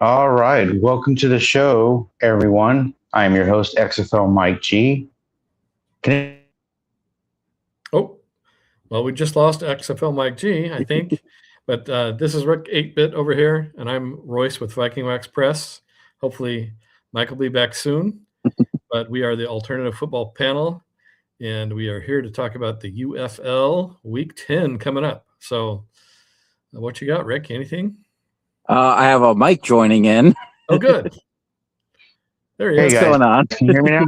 All right, welcome to the show, everyone. I am your host, XFL Mike G. Can Oh, well, we just lost XFL Mike G, I think. But this is Rick 8-Bit over here, and I'm Royce with Viking Wax Press. Hopefully, Mike will be back soon. But we are the Alternative Football Panel, and we are here to talk about the UFL Week 10 coming up. So, what you got, Rick? Anything? I have a Mike joining in. Oh, good. There he Hey is. guys, What's going on? can you hear me now?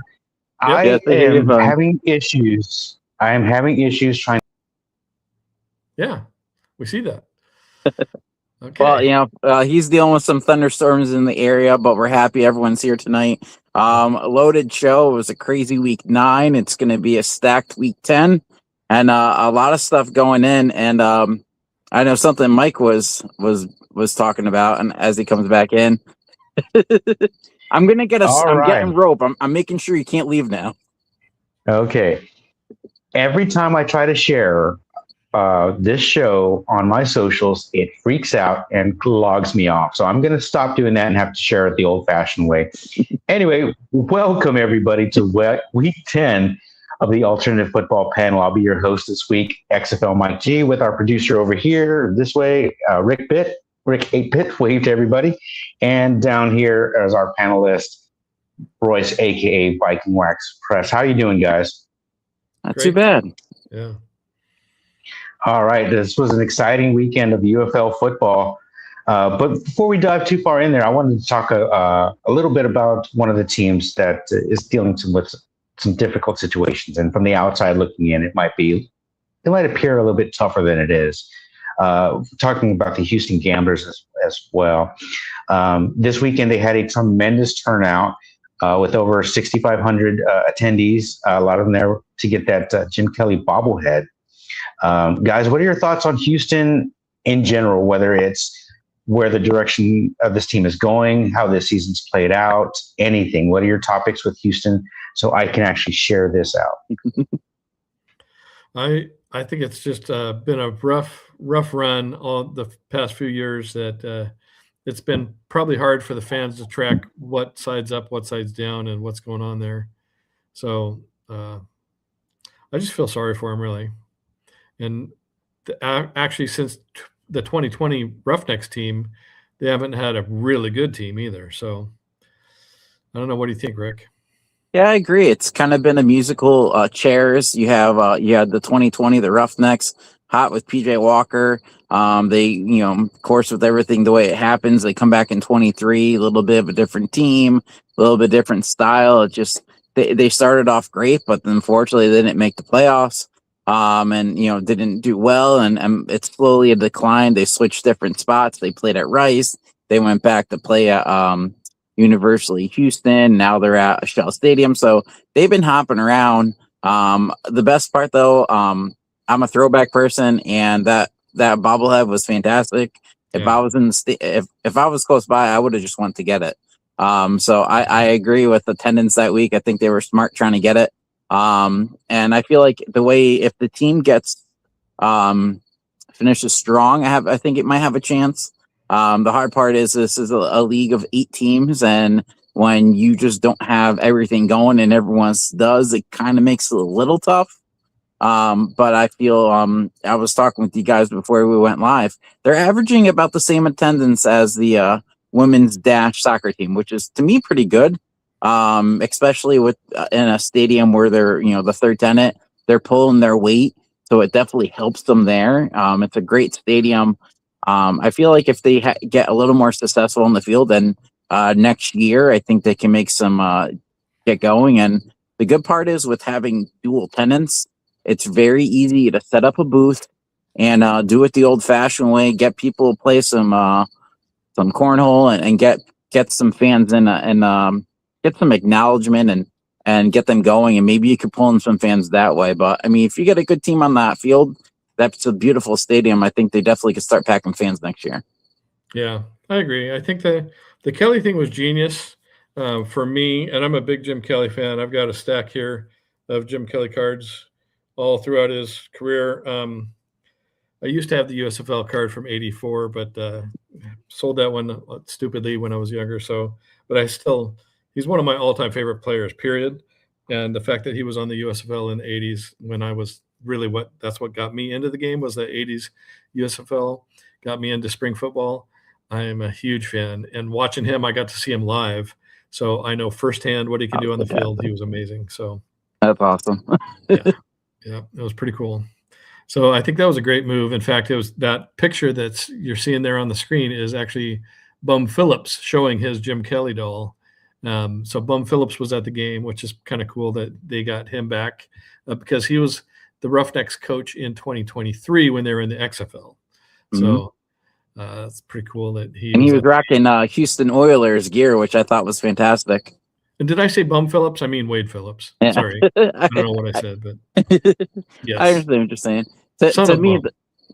I Yes, I hear you am fine. having issues. I am having issues trying. Yeah, we see that. Okay. Well, he's dealing with some thunderstorms in the area, but we're happy everyone's here tonight. A loaded show. It was a crazy week 9. It's going to be a stacked week 10, and a lot of stuff going in. And I know something Mike was talking about, and as he comes back in, I'm gonna get All I'm right. getting rope. I'm making sure you can't leave now. Okay. Every time I try to share this show on my socials, it freaks out and logs me off. So I'm going to stop doing that and have to share it the old fashioned way. Anyway, welcome everybody to week 10 of the Alternative Football Panel. I'll be your host this week, XFL Mike G, with our producer over here this way, Rick 8-Bit, wave to everybody. And down here as our panelist, Royce, aka Viking Wax Press. How you doing, guys? Not Great. too bad. Yeah. All right, this was an exciting weekend of UFL football. But before we dive too far in there, I wanted to talk a little bit about one of the teams that is dealing with some difficult situations. And from the outside looking in, it might appear a little bit tougher than it is. Talking about the Houston Gamblers as well. This weekend, they had a tremendous turnout with over 6,500 attendees, a lot of them there to get that Jim Kelly bobblehead. Guys, what are your thoughts on Houston in general, whether it's where the direction of this team is going, how this season's played out, anything? What are your topics with Houston so I can actually share this out? I think it's just been a rough run all the past few years that it's been probably hard for the fans to track what side's up, what side's down, and what's going on there. So I just feel sorry for him, really. And actually, since the 2020 Roughnecks team, they haven't had a really good team either. So I don't know. What do you think, Rick? Yeah, I agree. It's kind of been a musical chairs. You had the 2020, the Roughnecks, hot with PJ Walker. They, of course, with everything the way it happens, they come back in 23, a little bit of a different team, a little bit different style. It just they started off great, but unfortunately they didn't make the playoffs. And didn't do well, and it's slowly a decline. They switched different spots. They played at Rice. They went back to play at University Houston. Now they're at Shell Stadium. So they've been hopping around. The best part though, I'm a throwback person, and that bobblehead was fantastic. If I was in the if I was close by, I would have just went to get it. So I agree with attendance that week. I think they were smart trying to get it. And I feel like the way if the team gets finishes strong, I think it might have a chance. The hard part is this is a league of 8 teams, and when you just don't have everything going and everyone else does, it kind of makes it a little tough. But I feel I was talking with you guys before we went live. They're averaging about the same attendance as the women's dash soccer team, which is to me pretty good. Especially with in a stadium where they're the third tenant, they're pulling their weight, so it definitely helps them there. It's a great stadium. I feel like if they get a little more successful in the field, then next year I think they can make some get going. And the good part is with having dual tenants, it's very easy to set up a booth and do it the old-fashioned way. Get people to play some cornhole and get some fans in and get some acknowledgement and get them going, and maybe you could pull in some fans that way. But I mean, if you get a good team on that field, that's a beautiful stadium. I think they definitely could start packing fans next year. Yeah, I agree. I think the Kelly thing was genius for me, and I'm a big Jim Kelly fan. I've got a stack here of Jim Kelly cards all throughout his career. I used to have the USFL card from '84, but sold that one stupidly when I was younger. So, but he's one of my all-time favorite players, period. And the fact that he was on the USFL in the 80s when I was really that's what got me into the game, was the 80s USFL, got me into spring football. I am a huge fan. And watching him, I got to see him live. So I know firsthand what he can do on the field. He was amazing. So that's awesome. yeah, it was pretty cool. So I think that was a great move. In fact, it was that picture you're seeing there on the screen is actually Bum Phillips showing his Jim Kelly doll. So Bum Phillips was at the game, which is kind of cool that they got him back because he was the Roughnecks coach in 2023 when they were in the XFL. So it's pretty cool that he was rocking Houston Oilers gear, which I thought was fantastic. And did I say Bum Phillips? I mean Wade Phillips. Yeah. Sorry, I don't know what I said, but yes. I understand what you're saying.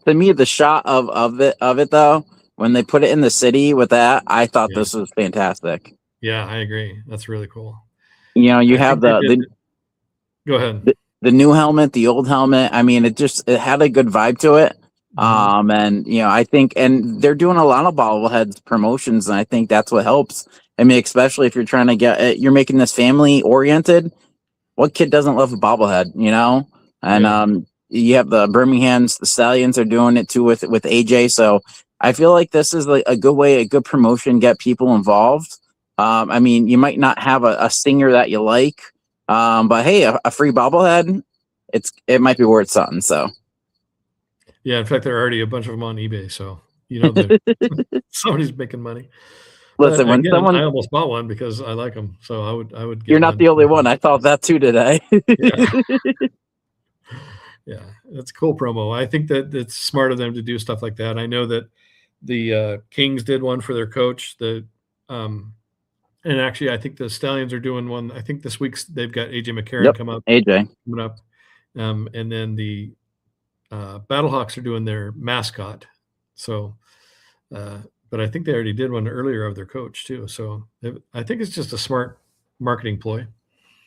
To me, the shot of it though, when they put it in the city with that, I thought this was fantastic. Yeah, I agree. That's really cool. You know, you have go ahead. The new helmet, the old helmet. I mean, it had a good vibe to it. And you know, I think, and they're doing a lot of bobblehead promotions, and I think that's what helps. I mean, especially if you're trying to you're making this family oriented. What kid doesn't love a bobblehead, you know? And you have the Birmingham's, the Stallions are doing it too with AJ. So I feel like this is like a good way, a good promotion, get people involved. I mean, you might not have a singer that you like, but hey, a free bobblehead, it might be worth something. So yeah, in fact, there are already a bunch of them on eBay. So you know, somebody's making money. Listen, when someone, I almost bought one because I like them, so I would. Get You're not the only one. I thought that too today. Yeah, it's a cool promo. I think that it's smart of them to do stuff like that. I know that the Kings did one for their coach. And actually, I think the Stallions are doing one. I think this week's they've got AJ McCarron coming up, and then the Battlehawks are doing their mascot. So. But I think they already did one earlier of their coach too. So I think it's just a smart marketing ploy.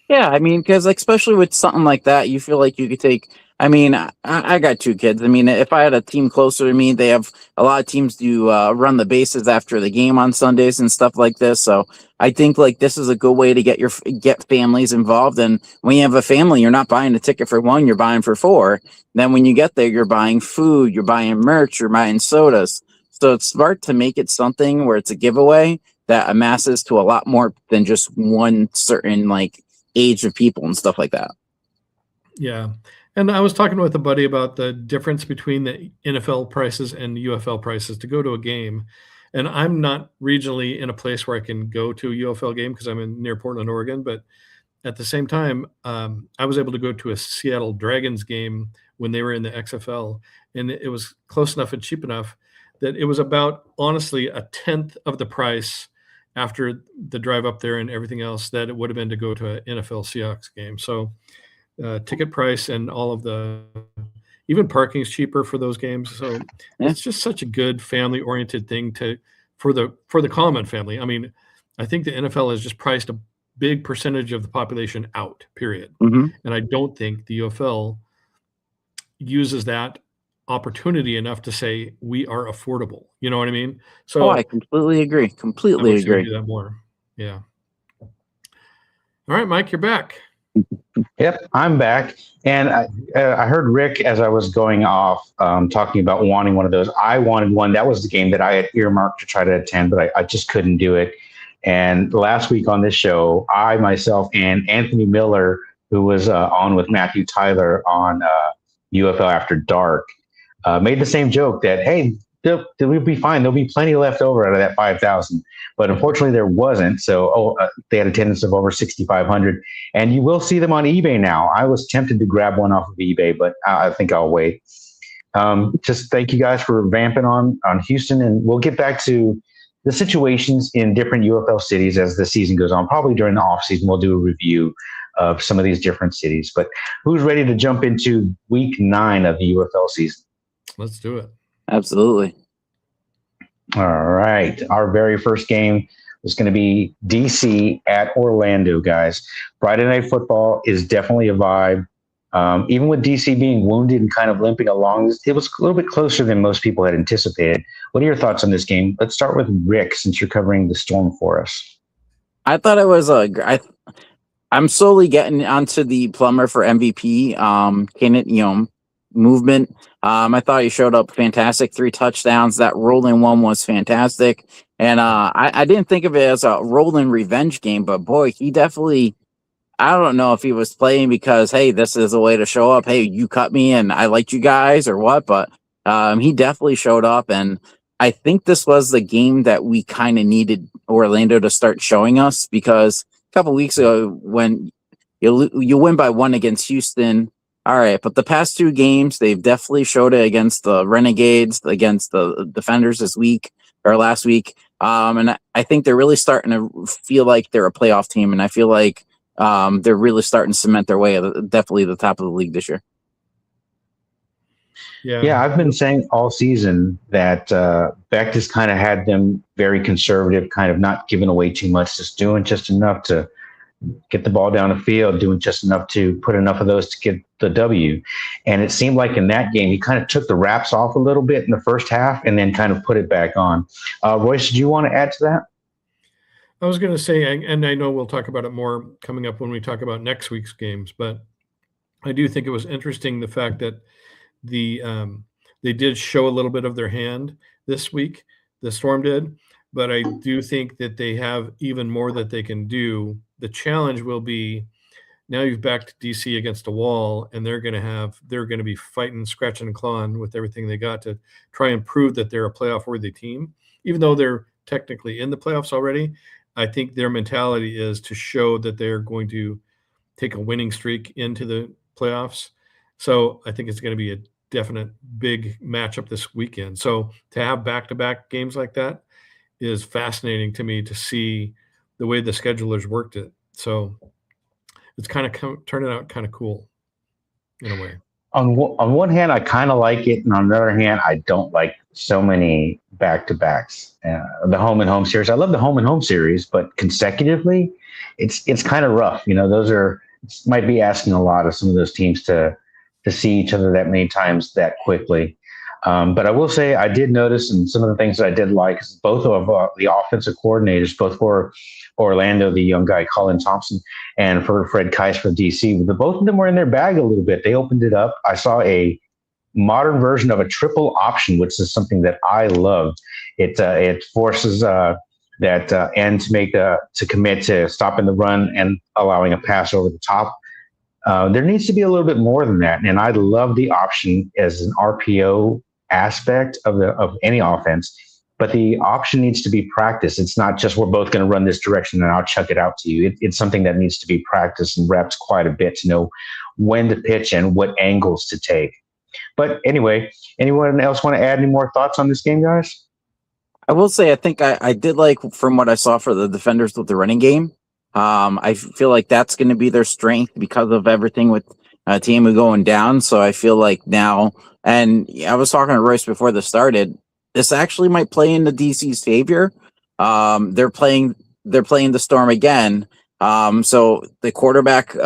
Yeah, I mean, because especially with something like that, you feel like you could take. I mean, I got 2 kids. I mean, if I had a team closer to me, they have a lot of teams do run the bases after the game on Sundays and stuff like this. So I think like this is a good way to get families involved. And when you have a family, you're not buying a ticket for 1, you're buying for 4. Then when you get there, you're buying food, you're buying merch, you're buying sodas. So it's smart to make it something where it's a giveaway that amasses to a lot more than just one certain like age of people and stuff like that. Yeah. And I was talking with a buddy about the difference between the NFL prices and UFL prices to go to a game. And I'm not regionally in a place where I can go to a UFL game because I'm near Portland, Oregon. But at the same time, I was able to go to a Seattle Dragons game when they were in the XFL. And it was close enough and cheap enough that it was about, honestly, a tenth of the price after the drive up there and everything else that it would have been to go to an NFL Seahawks game. So ticket price and all of even parking is cheaper for those games. So it's just such a good family-oriented thing for the common family. I mean, I think the NFL has just priced a big percentage of the population out, period. And I don't think the UFL uses that opportunity enough to say we are affordable. You know what I mean? So I completely agree. Completely agree. Do that more. Yeah. All right, Mike, you're back. Yep, I'm back. And I heard Rick as I was going off talking about wanting one of those. I wanted one. That was the game that I had earmarked to try to attend, but I just couldn't do it. And last week on this show, I myself and Anthony Miller, who was on with Matthew Tyler on UFL After Dark, made the same joke that, hey, they'll be fine. There'll be plenty left over out of that 5,000. But unfortunately, there wasn't. So they had attendance of over 6,500. And you will see them on eBay now. I was tempted to grab one off of eBay, but I think I'll wait. Just thank you guys for vamping on Houston. And we'll get back to the situations in different UFL cities as the season goes on. Probably during the offseason, we'll do a review of some of these different cities. But who's ready to jump into week 9 of the UFL season? Let's do it. Absolutely. All right. Our very first game is going to be DC at Orlando, guys. Friday Night Football is definitely a vibe. Even with DC being wounded and kind of limping along, it was a little bit closer than most people had anticipated. What are your thoughts on this game? Let's start with Rick, since you're covering the Storm for us. I thought it was I'm slowly getting onto the plumber for MVP. Movement. I thought he showed up fantastic. 3 touchdowns. That rolling one was fantastic. And I didn't think of it as a rolling revenge game, but boy, he definitely. I don't know if he was playing because, hey, this is a way to show up. Hey, you cut me and I liked you guys or what, but he definitely showed up. And I think this was the game that we kind of needed Orlando to start showing us, because a couple weeks ago when you win by 1 against Houston, all right, but the past 2 games, they've definitely showed it against the Renegades, against the Defenders this week or last week. And I think they're really starting to feel like they're a playoff team. And I feel like they're really starting to cement their way at definitely the top of the league this year. Yeah, I've been saying all season that Beck just kind of had them very conservative, kind of not giving away too much, just doing just enough to get the ball down the field, doing just enough to put enough of those to get the W. And it seemed like in that game, he kind of took the wraps off a little bit in the first half and then kind of put it back on. Royce, do you want to add to that? I was going to say, and I know we'll talk about it more coming up when we talk about next week's games, but I do think it was interesting the fact that they did show a little bit of their hand this week. The Storm did, but I do think that they have even more that they can do. The challenge will be now you've backed DC against a wall, and they're going to be fighting, scratching and clawing with everything they got to try and prove that they're a playoff worthy team, even though they're technically in the playoffs already. I think their mentality is to show that they're going to take a winning streak into the playoffs. So I think it's going to be a definite big matchup this weekend. So to have back-to-back games like that is fascinating to me, to see the way the schedulers worked it. So it's kind of turning out kind of cool in a way. On one hand, I kind of like it, and on the other hand, I don't like so many back-to-backs. The home and home series, I love the home and home series, but consecutively, it's kind of rough. Might be asking a lot of some of those teams to see each other that many times that quickly. But I will say I did notice, and some of the things that I did like is both of the offensive coordinators, both for Orlando, the young guy Colin Thompson, and for Fred Kais for DC. Both of them were in their bag a little bit. They opened it up. I saw a modern version of a triple option, which is something that I love. It forces that end to commit to stopping the run and allowing a pass over the top. There needs to be a little bit more than that, and I love the option as an RPO aspect of any offense. But the option needs to be practiced. It's not just we're both going to run this direction and I'll chuck it out to you. It's something that needs to be practiced and reps quite a bit to know when to pitch and what angles to take. But anyway, anyone else want to add any more thoughts on this game, guys? I will say I think I did like from what I saw for the Defenders with the running game. I feel like that's going to be their strength because of everything with Tiamu going down. So I feel like now, and I was talking to Royce before this started, this actually might play into DC's favor. They're playing the Storm again. So the quarterback, he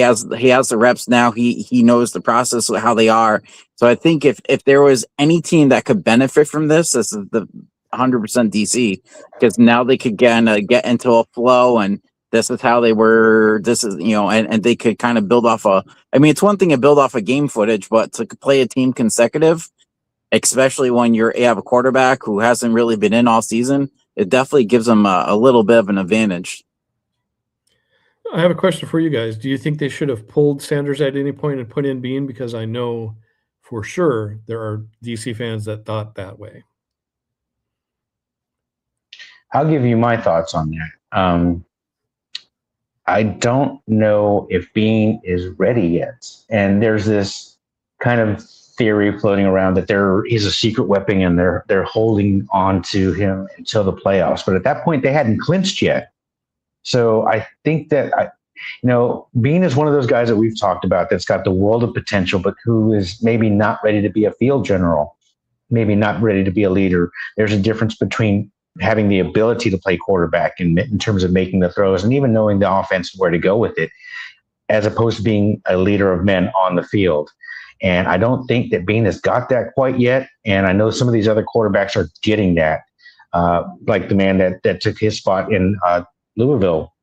has the reps now. He knows the process of how they are. So I think if there was any team that could benefit from this is the 100% DC, because now they could get into a flow, and this is how they were. This is and they could kind of build off it's one thing to build off of game footage, but to play a team consecutive, especially when you have a quarterback who hasn't really been in all season, it definitely gives them a little bit of an advantage. I have a question for you guys. Do you think they should have pulled Sanders at any point and put in Bean? Because I know for sure there are DC fans that thought that way. I'll give you my thoughts on that. I don't know if Bean is ready yet. And there's this kind of theory floating around that he's a secret weapon and they're holding on to him until the playoffs. But at that point, they hadn't clinched yet. So I think that, Bean is one of those guys that we've talked about that's got the world of potential, but who is maybe not ready to be a field general, maybe not ready to be a leader. There's a difference between having the ability to play quarterback in terms of making the throws and even knowing the offense where to go with it. as opposed to being a leader of men on the field. And I don't think that Bean has got that quite yet. And I know some of these other quarterbacks are getting that, like the man that took his spot in Louisville,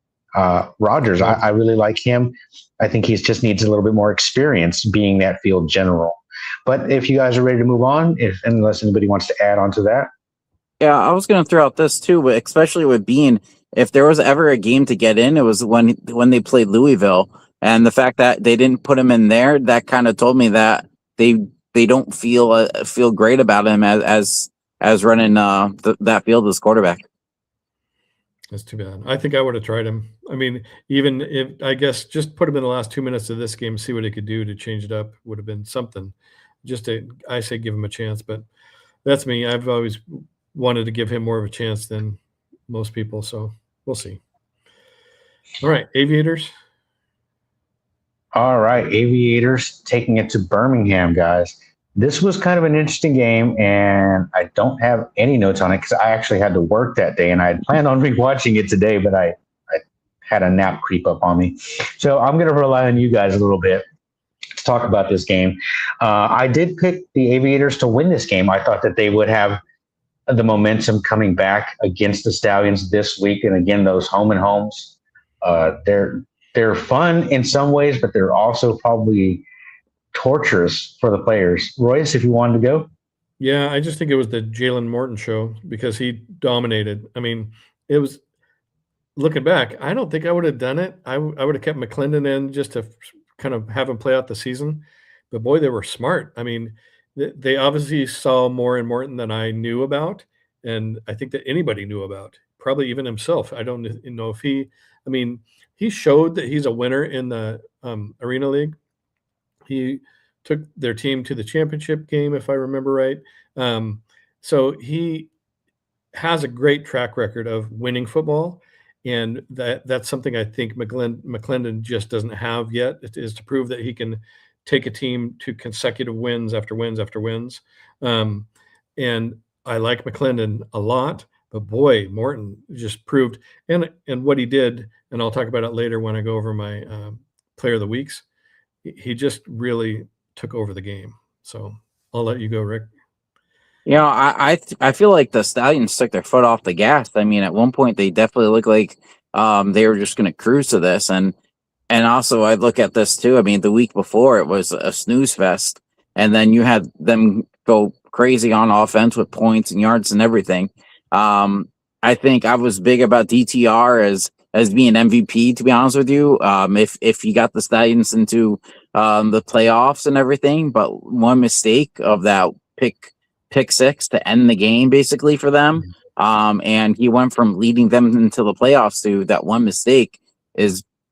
Rodgers. I really like him. I think he just needs a little bit more experience being that field general. But if you guys are ready to move on, unless anybody wants to add on to that. Yeah, I was going to throw out this too, but especially with Bean, if there was ever a game to get in, it was when they played Louisville, and the fact that they didn't put him in there, that kind of told me that they don't feel great about him as running that field as quarterback. That's too bad. I think I would have tried him. I mean, even if I guess just put him in the last 2 minutes of this game, see what he could do to change it up would have been something. I say give him a chance, but that's me. I've always wanted to give him more of a chance than most people, so we'll see. All right, Aviators. All right, Aviators taking it to Birmingham, guys. This was kind of an interesting game, and I don't have any notes on it because I actually had to work that day, and I had planned on rewatching it today, but I had a nap creep up on me. So I'm going to rely on you guys a little bit to talk about this game. I did pick the Aviators to win this game. I thought that they would have the momentum coming back against the Stallions this week, and again, those home and homes. They're fun in some ways, but they're also probably torturous for the players. Royce, if you wanted to go. Yeah, I just think it was the Jalen Morton show because he dominated. I mean, it was looking back, I don't think I would have done it. I would have kept McClendon in just to kind of have him play out the season. But boy, they were smart. I mean, they obviously saw more in Morton than I knew about, and I think that anybody knew about, probably even himself. I don't know if he showed that he's a winner in the Arena League. He took their team to the championship game, if I remember right. So he has a great track record of winning football, and that's something I think McClendon just doesn't have yet, is to prove that he can take a team to consecutive wins after wins after wins. And I like McClendon a lot, but boy, Morton just proved, and what he did, and I'll talk about it later when I go over my player of the weeks. He just really took over the game. So I'll let you go, Rick. You know, I feel like the Stallions took their foot off the gas. I mean, at one point they definitely looked like they were just going to cruise to this, and also I look at this too. I mean, the week before it was a snooze fest, and then you had them go crazy on offense with points and yards and everything. I think I was big about DTR as being MVP, to be honest with you. If you got the Stallions into the playoffs and everything, but one mistake of that pick six to end the game basically for them. And he went from leading them into the playoffs to that one mistake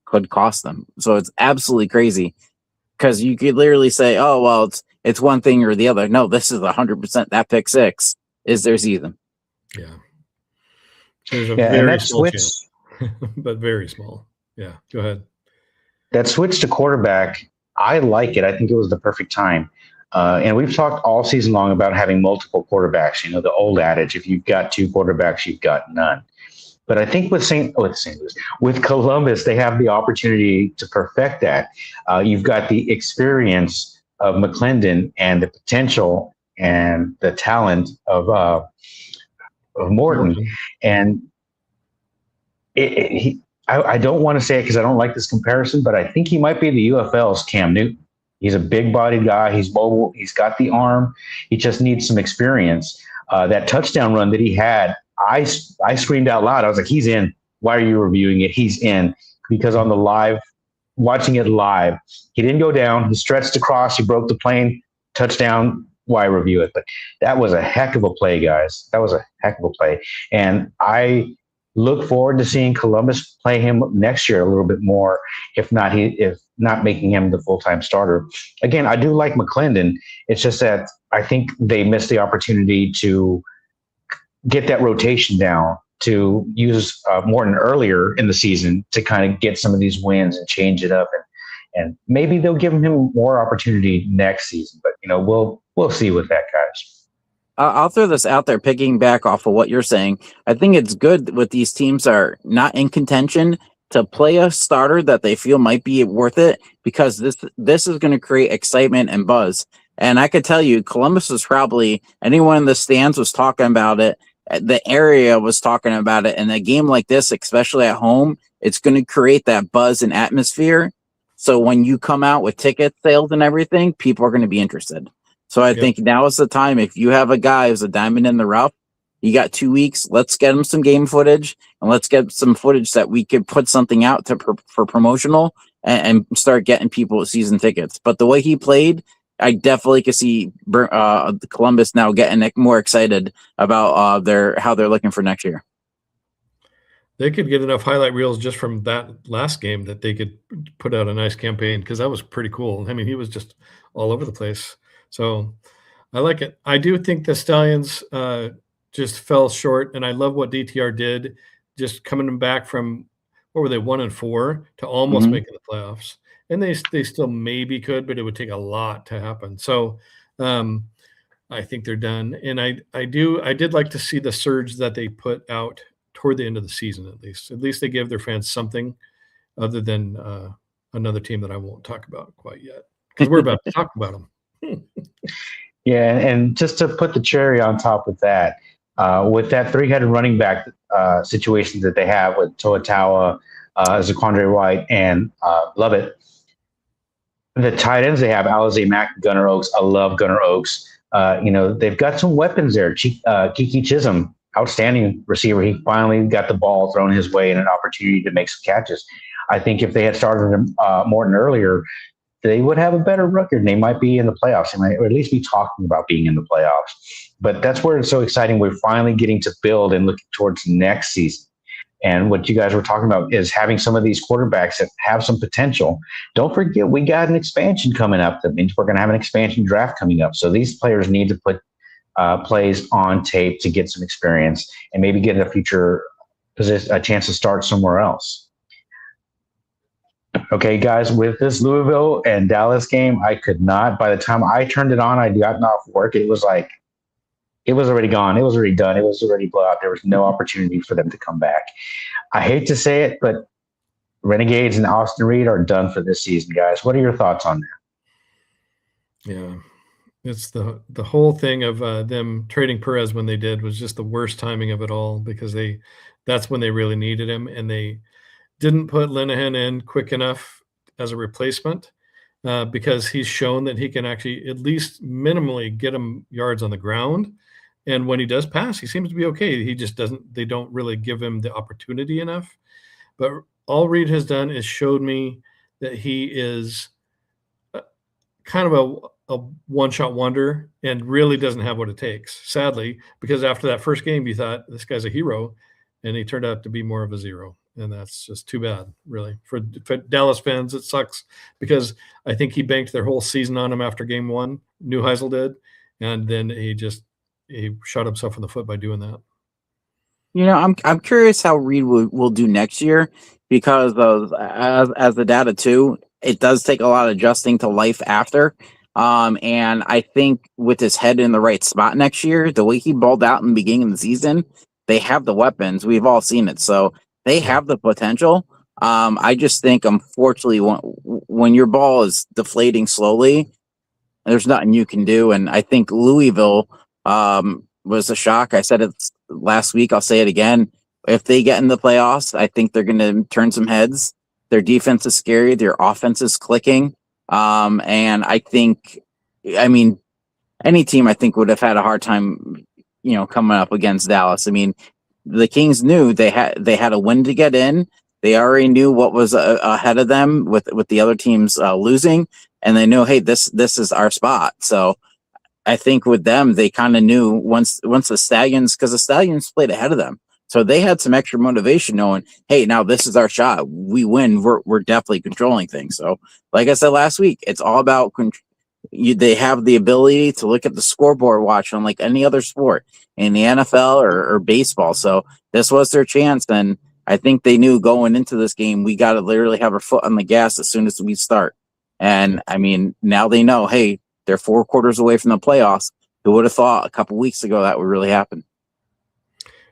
could cost them. So it's absolutely crazy, because you could literally say, oh, well, it's one thing or the other. No, this is 100% that pick six is their season. Yeah. There's a very small chance, but very small. Yeah, go ahead. That switch to quarterback, I like it. I think it was the perfect time. And we've talked all season long about having multiple quarterbacks. You know, the old adage, if you've got two quarterbacks, you've got none. But I think with Columbus, they have the opportunity to perfect that. You've got the experience of McClendon and the potential and the talent of Morton. And I don't want to say it because I don't like this comparison, but I think he might be the UFL's Cam Newton. He's a big-bodied guy. He's mobile. He's got the arm. He just needs some experience. That touchdown run that he had, I screamed out loud. I was like, he's in. Why are you reviewing it? He's in. Because on the live, watching it live, he didn't go down. He stretched across. He broke the plane. Touchdown. Why review it? But that was a heck of a play, guys. That was a heck of a play. And I look forward to seeing Columbus play him next year a little bit more, if not making him the full-time starter. Again, I do like McClendon. It's just that I think they missed the opportunity to get that rotation down, to use Morton earlier in the season to kind of get some of these wins and change it up. And maybe they'll give him more opportunity next season. But, you know, we'll see with that, guys. I'll throw this out there, picking back off of what you're saying. I think it's good with these teams are not in contention to play a starter that they feel might be worth it, because this is going to create excitement and buzz. And I could tell you, Columbus was probably, anyone in the stands was talking about it. The area was talking about it. And a game like this, especially at home, it's going to create that buzz and atmosphere. So when you come out with ticket sales and everything, people are going to be interested. So I think now is the time. If you have a guy who's a diamond in the rough, you got 2 weeks. Let's get him some game footage, and let's get some footage that we could put something out for promotional and start getting people season tickets. But the way he played, I definitely could see Columbus now getting more excited about how they're looking for next year. They could get enough highlight reels just from that last game that they could put out a nice campaign, because that was pretty cool. I mean, he was just all over the place. So I like it. I do think the Stallions just fell short, and I love what DTR did, just coming back from, what were they, 1-4 to almost making the playoffs. And they still maybe could, but it would take a lot to happen. So I think they're done. And I did like to see the surge that they put out toward the end of the season. At least they gave their fans something other than another team that I won't talk about quite yet, because we're about to talk about them. Yeah, and just to put the cherry on top of that, with that three-headed running back situation that they have with Toa, Zaquandre White, and Lovett, the tight ends they have, Alize Mack, Gunnar Oaks. I love Gunnar Oaks. They've got some weapons there. Kiki Chisholm, outstanding receiver. He finally got the ball thrown his way and an opportunity to make some catches. I think if they had started him Morton earlier, they would have a better record, and they might be in the playoffs. They might, or at least be talking about being in the playoffs. But that's where it's so exciting. We're finally getting to build and looking towards next season. And what you guys were talking about is having some of these quarterbacks that have some potential. Don't forget, we got an expansion coming up. That means we're going to have an expansion draft coming up. So these players need to put plays on tape to get some experience and maybe get a future a chance to start somewhere else. Okay, guys, with this Louisville and Dallas game, I could not. By the time I turned it on, I'd gotten off work. It was like, it was already gone. It was already done. It was already blowout. There was no opportunity for them to come back. I hate to say it, but Renegades and Austin Reed are done for this season, guys. What are your thoughts on that? Yeah, it's the whole thing of them trading Perez when they did was just the worst timing of it all, because that's when they really needed him, and they didn't put Linehan in quick enough as a replacement, because he's shown that he can actually at least minimally get him yards on the ground. And when he does pass, he seems to be okay. He just they don't really give him the opportunity enough. But all Reed has done is showed me that he is kind of a one-shot wonder and really doesn't have what it takes, sadly, because after that first game, you thought this guy's a hero, and he turned out to be more of a zero. And that's just too bad, really. For Dallas fans, it sucks, because I think he banked their whole season on him after game one. Neuheisel did. And then he shot himself in the foot by doing that. I'm curious how Reed will do next year, because as the data too, it does take a lot of adjusting to life after. And I think with his head in the right spot next year, the way he balled out in the beginning of the season, they have the weapons. We've all seen it. So they have the potential. I just think, unfortunately, when your ball is deflating slowly, there's nothing you can do. And I think Louisville was a shock. I said it last week. I'll say it again. If they get in the playoffs, I think they're going to turn some heads. Their defense is scary. Their offense is clicking. And I think, any team I think would have had a hard time, coming up against Dallas. I mean, the Kings knew they had a win to get in. They already knew what was ahead of them with the other teams losing, and they knew, hey, this is our spot. So I think with them, they kind of knew once the Stallions, because the Stallions played ahead of them, so they had some extra motivation, knowing, hey, now this is our shot. We win. We're definitely controlling things. So, like I said last week, it's all about they have the ability to look at the scoreboard watch on like any other sport in the NFL or baseball. So this was their chance, and I think they knew going into this game, we got to literally have our foot on the gas as soon as we start. And now they know, hey, they're 4 quarters away from the playoffs. Who would have thought a couple weeks ago that would really happen?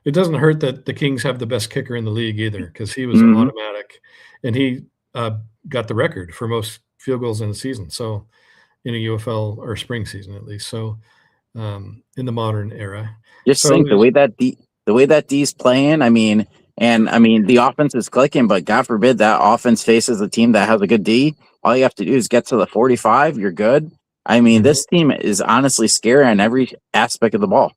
it doesn't hurt that the Kings have the best kicker in the league either, because he was Mhm. automatic, and he got the record for most field goals in the season. So in a UFL or spring season at least. So in the modern era. Just So think the way that D's playing. I mean, the offense is clicking, but God forbid that offense faces a team that has a good D. All you have to do is get to the 45. You're good. I mean, Mhm. this team is honestly scary on every aspect of the ball.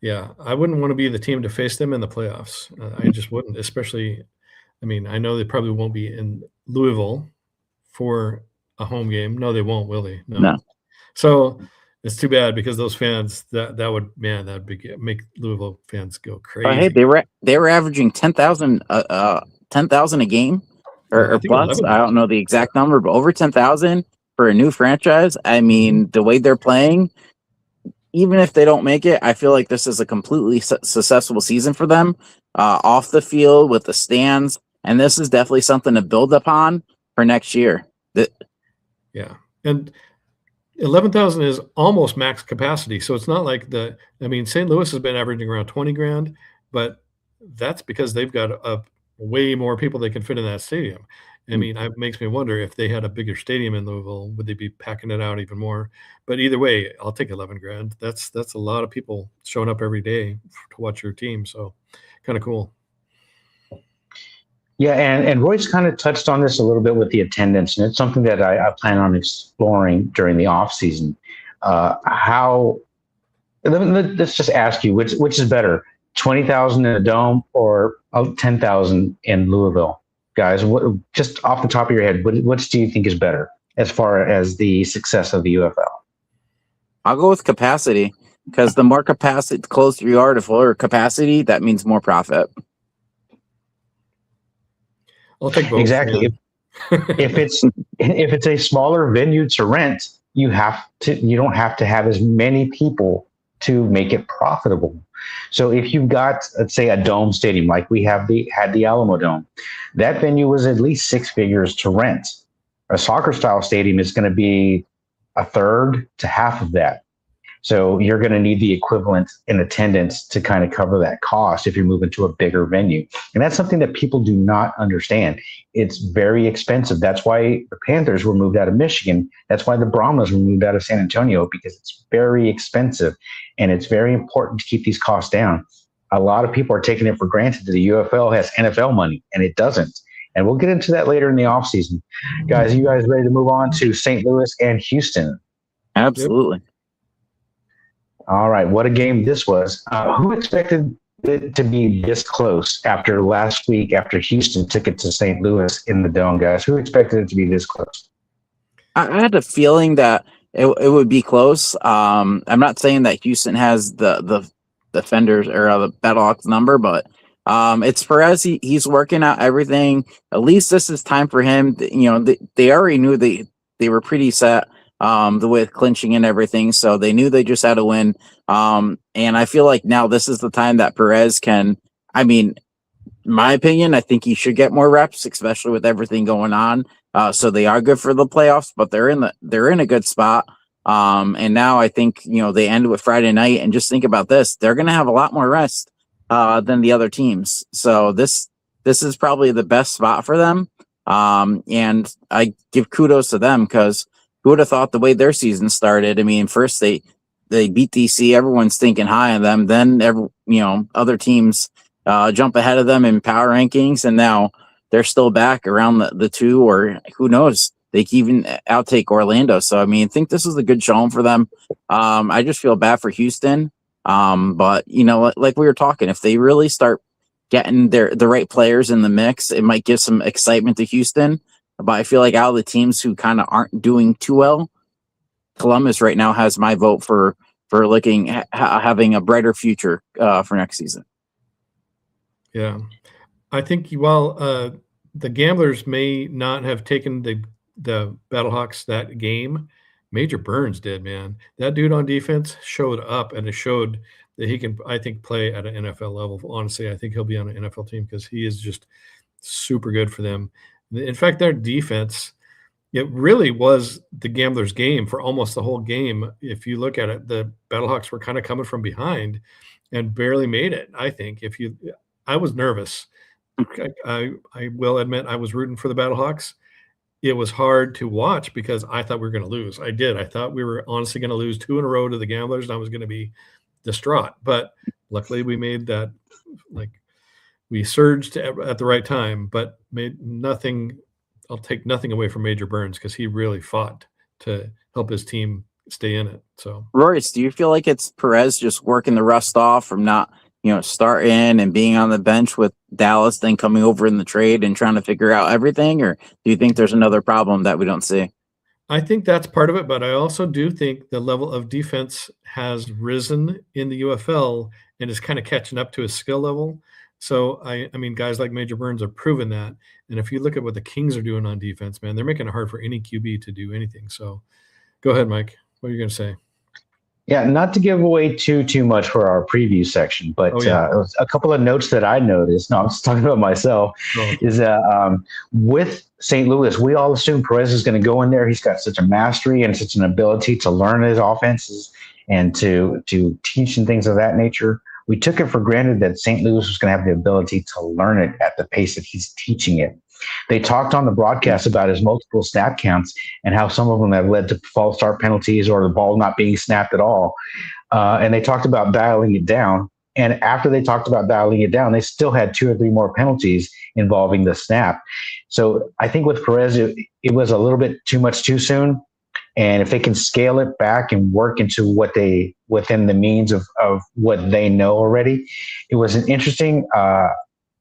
Yeah, I wouldn't want to be the team to face them in the playoffs. I just wouldn't, especially. I mean, I know they probably won't be in Louisville for a home game. No, they won't, will they? No. So it's too bad, because those fans that would make Louisville fans go But hey, crazy. they were averaging 10,000 a game I or think plus. I 11,000. don't know the exact number, but over 10,000 for a new franchise. I mean, the way they're playing, even if they don't make it, I feel like this is a completely successful season for them off the field with the stands. And this is definitely something to build upon for next year. Yeah, and 11,000 is almost max capacity. So it's not like St. Louis has been averaging around 20 grand, but that's because they've got way more people they can fit in that stadium. I mean, it makes me wonder, if they had a bigger stadium in Louisville, would they be packing it out even more? But either way, I'll take 11 grand. That's a lot of people showing up every day to watch your team. So kind of cool. Yeah, and Royce kind of touched on this a little bit with the attendance, and it's something that I plan on exploring during the off season. How let's just ask you, which is better, 20,000 in a dome or 10,000 in Louisville, guys? What, just off the top of your head, which do you think is better as far as the success of the UFL? I'll go with capacity, because the more capacity, the closer you are to fuller capacity, that means more profit. I'll take both. Exactly. If it's a smaller venue to rent, you don't have to have as many people to make it profitable. So if you've got, let's say, a dome stadium like we had the Alamo Dome, that venue was at least 6 figures to rent. A soccer style stadium is going to be a third to half of that. So you're going to need the equivalent in attendance to kind of cover that cost if you're moving to a bigger venue. And that's something that people do not understand. It's very expensive. That's why the Panthers were moved out of Michigan. That's why the Brahmas were moved out of San Antonio, because it's very expensive. And it's very important to keep these costs down. A lot of people are taking it for granted that the UFL has NFL money, and it doesn't. And we'll get into that later in the offseason. Guys, you guys ready to move on to St. Louis and Houston? Absolutely. Yep. All right, what a game this was. Who expected it to be this close after last week, after Houston took it to St. Louis in the Dome, guys? Who expected it to be this close? I had a feeling that it would be close. I'm not saying that Houston has the defenders or the Battlehawks number, but it's Perez. He's working out everything. At least this is time for him. They already knew they were pretty set the way clinching and everything, so they knew they just had to win. And I feel like now this is the time that Perez can. I mean, my opinion, I think he should get more reps, especially with everything going on. So they are good for the playoffs, but they're in a good spot. And now I think they end with Friday night, and just think about this: they're going to have a lot more rest than the other teams. So this is probably the best spot for them. And I give kudos to them, because who would have thought the way their season started? I mean, first they beat DC, everyone's thinking high on them. Then other teams jump ahead of them in power rankings, and now they're still back around the 2, or who knows, they can even outtake Orlando. So I mean, I think this is a good showing for them. I just feel bad for Houston, but like we were talking, if they really start getting the right players in the mix, it might give some excitement to Houston. But I feel like out of the teams who kind of aren't doing too well, Columbus right now has my vote for having a brighter future for next season. Yeah, I think while the Gamblers may not have taken the Battlehawks that game, Major Burns did, man. That dude on defense showed up, and it showed that he can, I think, play at an NFL level. Honestly, I think he'll be on an NFL team, because he is just super good for them. In fact, their defense, it really was the gambler's game for almost the whole game. If you look at it, the Battlehawks were kind of coming from behind and barely made it. I think I was nervous. I will admit I was rooting for the Battlehawks. It was hard to watch because I thought we were going to lose. I did. I thought we were honestly going to lose 2 in a row to the Gamblers, and I was going to be distraught. But luckily, we made that. We surged at the right time, but made nothing. I'll take nothing away from Major Burns because he really fought to help his team stay in it. So, Royce, do you feel like it's Perez just working the rust off from not, starting and being on the bench with Dallas, then coming over in the trade and trying to figure out everything? Or do you think there's another problem that we don't see? I think that's part of it, but I also do think the level of defense has risen in the UFL and is kind of catching up to his skill level. So, I mean, guys like Major Burns have proven that. And if you look at what the Kings are doing on defense, man, they're making it hard for any QB to do anything. So go ahead, Mike. What are you going to say? Yeah, not to give away too much for our preview section, but a couple of notes that I noticed. No, I'm just talking about myself. Is that with St. Louis, we all assume Perez is going to go in there. He's got such a mastery and such an ability to learn his offenses and to teach and things of that nature. We took it for granted that St. Louis was going to have the ability to learn it at the pace that he's teaching it. They talked on the broadcast about his multiple snap counts and how some of them have led to false start penalties or the ball not being snapped at all. And they talked about dialing it down. And after they talked about dialing it down, they still had 2 or 3 more penalties involving the snap. So I think with Perez, it was a little bit too much too soon. And if they can scale it back and work into within the means of what they know already, it was an interesting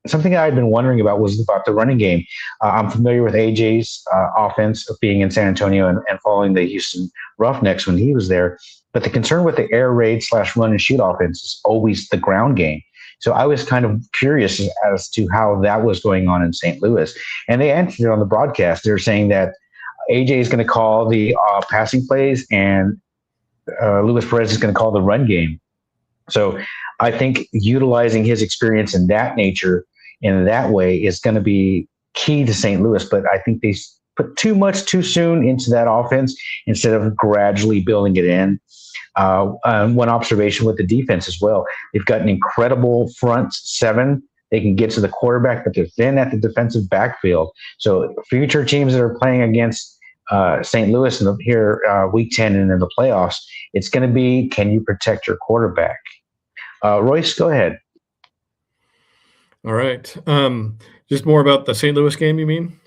something I'd been wondering about was about the running game. I'm familiar with AJ's offense of being in San Antonio and following the Houston Roughnecks when he was there. But the concern with the air raid / run and shoot offense is always the ground game. So I was kind of curious as to how that was going on in St. Louis. And they answered it on the broadcast. They're saying that AJ is going to call the passing plays and Luis Perez is going to call the run game. So I think utilizing his experience in that nature, in that way, is going to be key to St. Louis. But I think they put too much too soon into that offense instead of gradually building it in. One observation with the defense as well. They've got an incredible front 7. They can get to the quarterback, but they're thin at the defensive backfield. So future teams that are playing against St. Louis here week 10 and in the playoffs, it's going to be, can you protect your quarterback? Royce, go ahead. All right. Just more about the St. Louis game, you mean?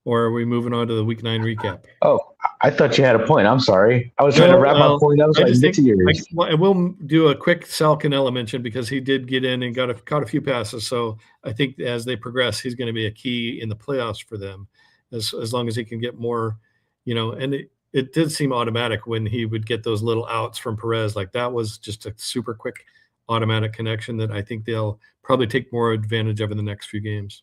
Or are we moving on to the week 9 recap? Oh, I thought you had a point. I'm sorry. I was trying to wrap my point up. I will do a quick Sal Cannella mention because he did get in and caught a few passes. So I think as they progress, he's going to be a key in the playoffs for them as long as he can get more, and it did seem automatic when he would get those little outs from Perez. Like that was just a super quick automatic connection that I think they'll probably take more advantage of in the next few games.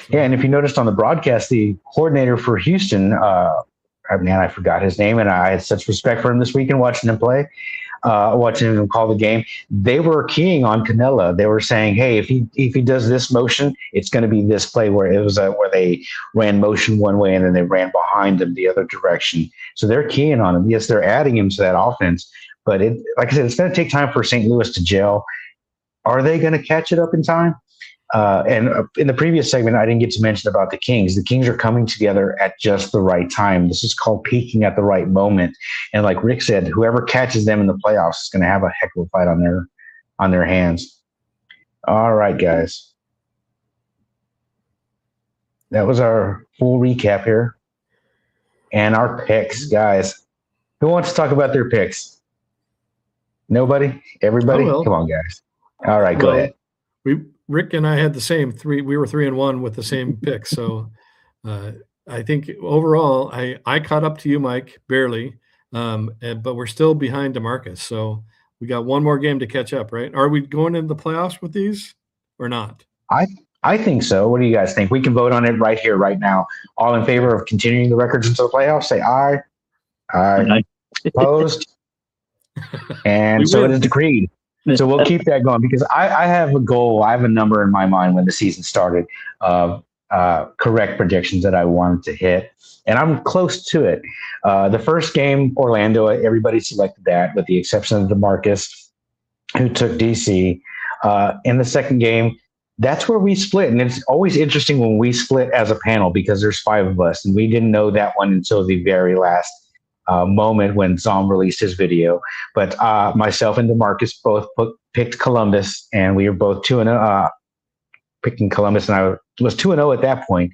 Yeah, and if you noticed on the broadcast, the coordinator for Houston, I forgot his name, and I had such respect for him this weekend watching him play, watching him call the game. They were keying on Cannella. They were saying, hey, if he does this motion, it's going to be this play where it was where they ran motion one way and then they ran behind him the other direction. So they're keying on him. Yes, they're adding him to that offense, but like I said, it's going to take time for St. Louis to gel. Are they going to catch it up in time? And in the previous segment, I didn't get to mention about the Kings. The Kings are coming together at just the right time. This is called peaking at the right moment. And like Rick said, whoever catches them in the playoffs is going to have a heck of a fight on their hands. All right, guys. That was our full recap here. And our picks, guys. Who wants to talk about their picks? Nobody? Everybody? Come on, guys. All right, go ahead. Rick and I had the same 3. We were 3-1 with the same pick. So I think overall, I caught up to you, Mike, barely, but we're still behind DeMarcus. So we got one more game to catch up, right? Are we going into the playoffs with these or not? I think so. What do you guys think? We can vote on it right here, right now. All in favor of continuing the records into the playoffs, say aye. Aye. Opposed? And so it is decreed. So we'll keep that going because I have a goal. I have a number in my mind when the season started. correct predictions that I wanted to hit, and I'm close to it. The first game, Orlando, everybody selected that, with the exception of DeMarcus, who took DC. In the second game, that's where we split, and it's always interesting when we split as a panel because there's 5 of us, and we didn't know that one until the very last moment when Zom released his video. But myself and DeMarcus both picked Columbus, and we were both 2-0. Picking Columbus, and I was 2-0 at that point.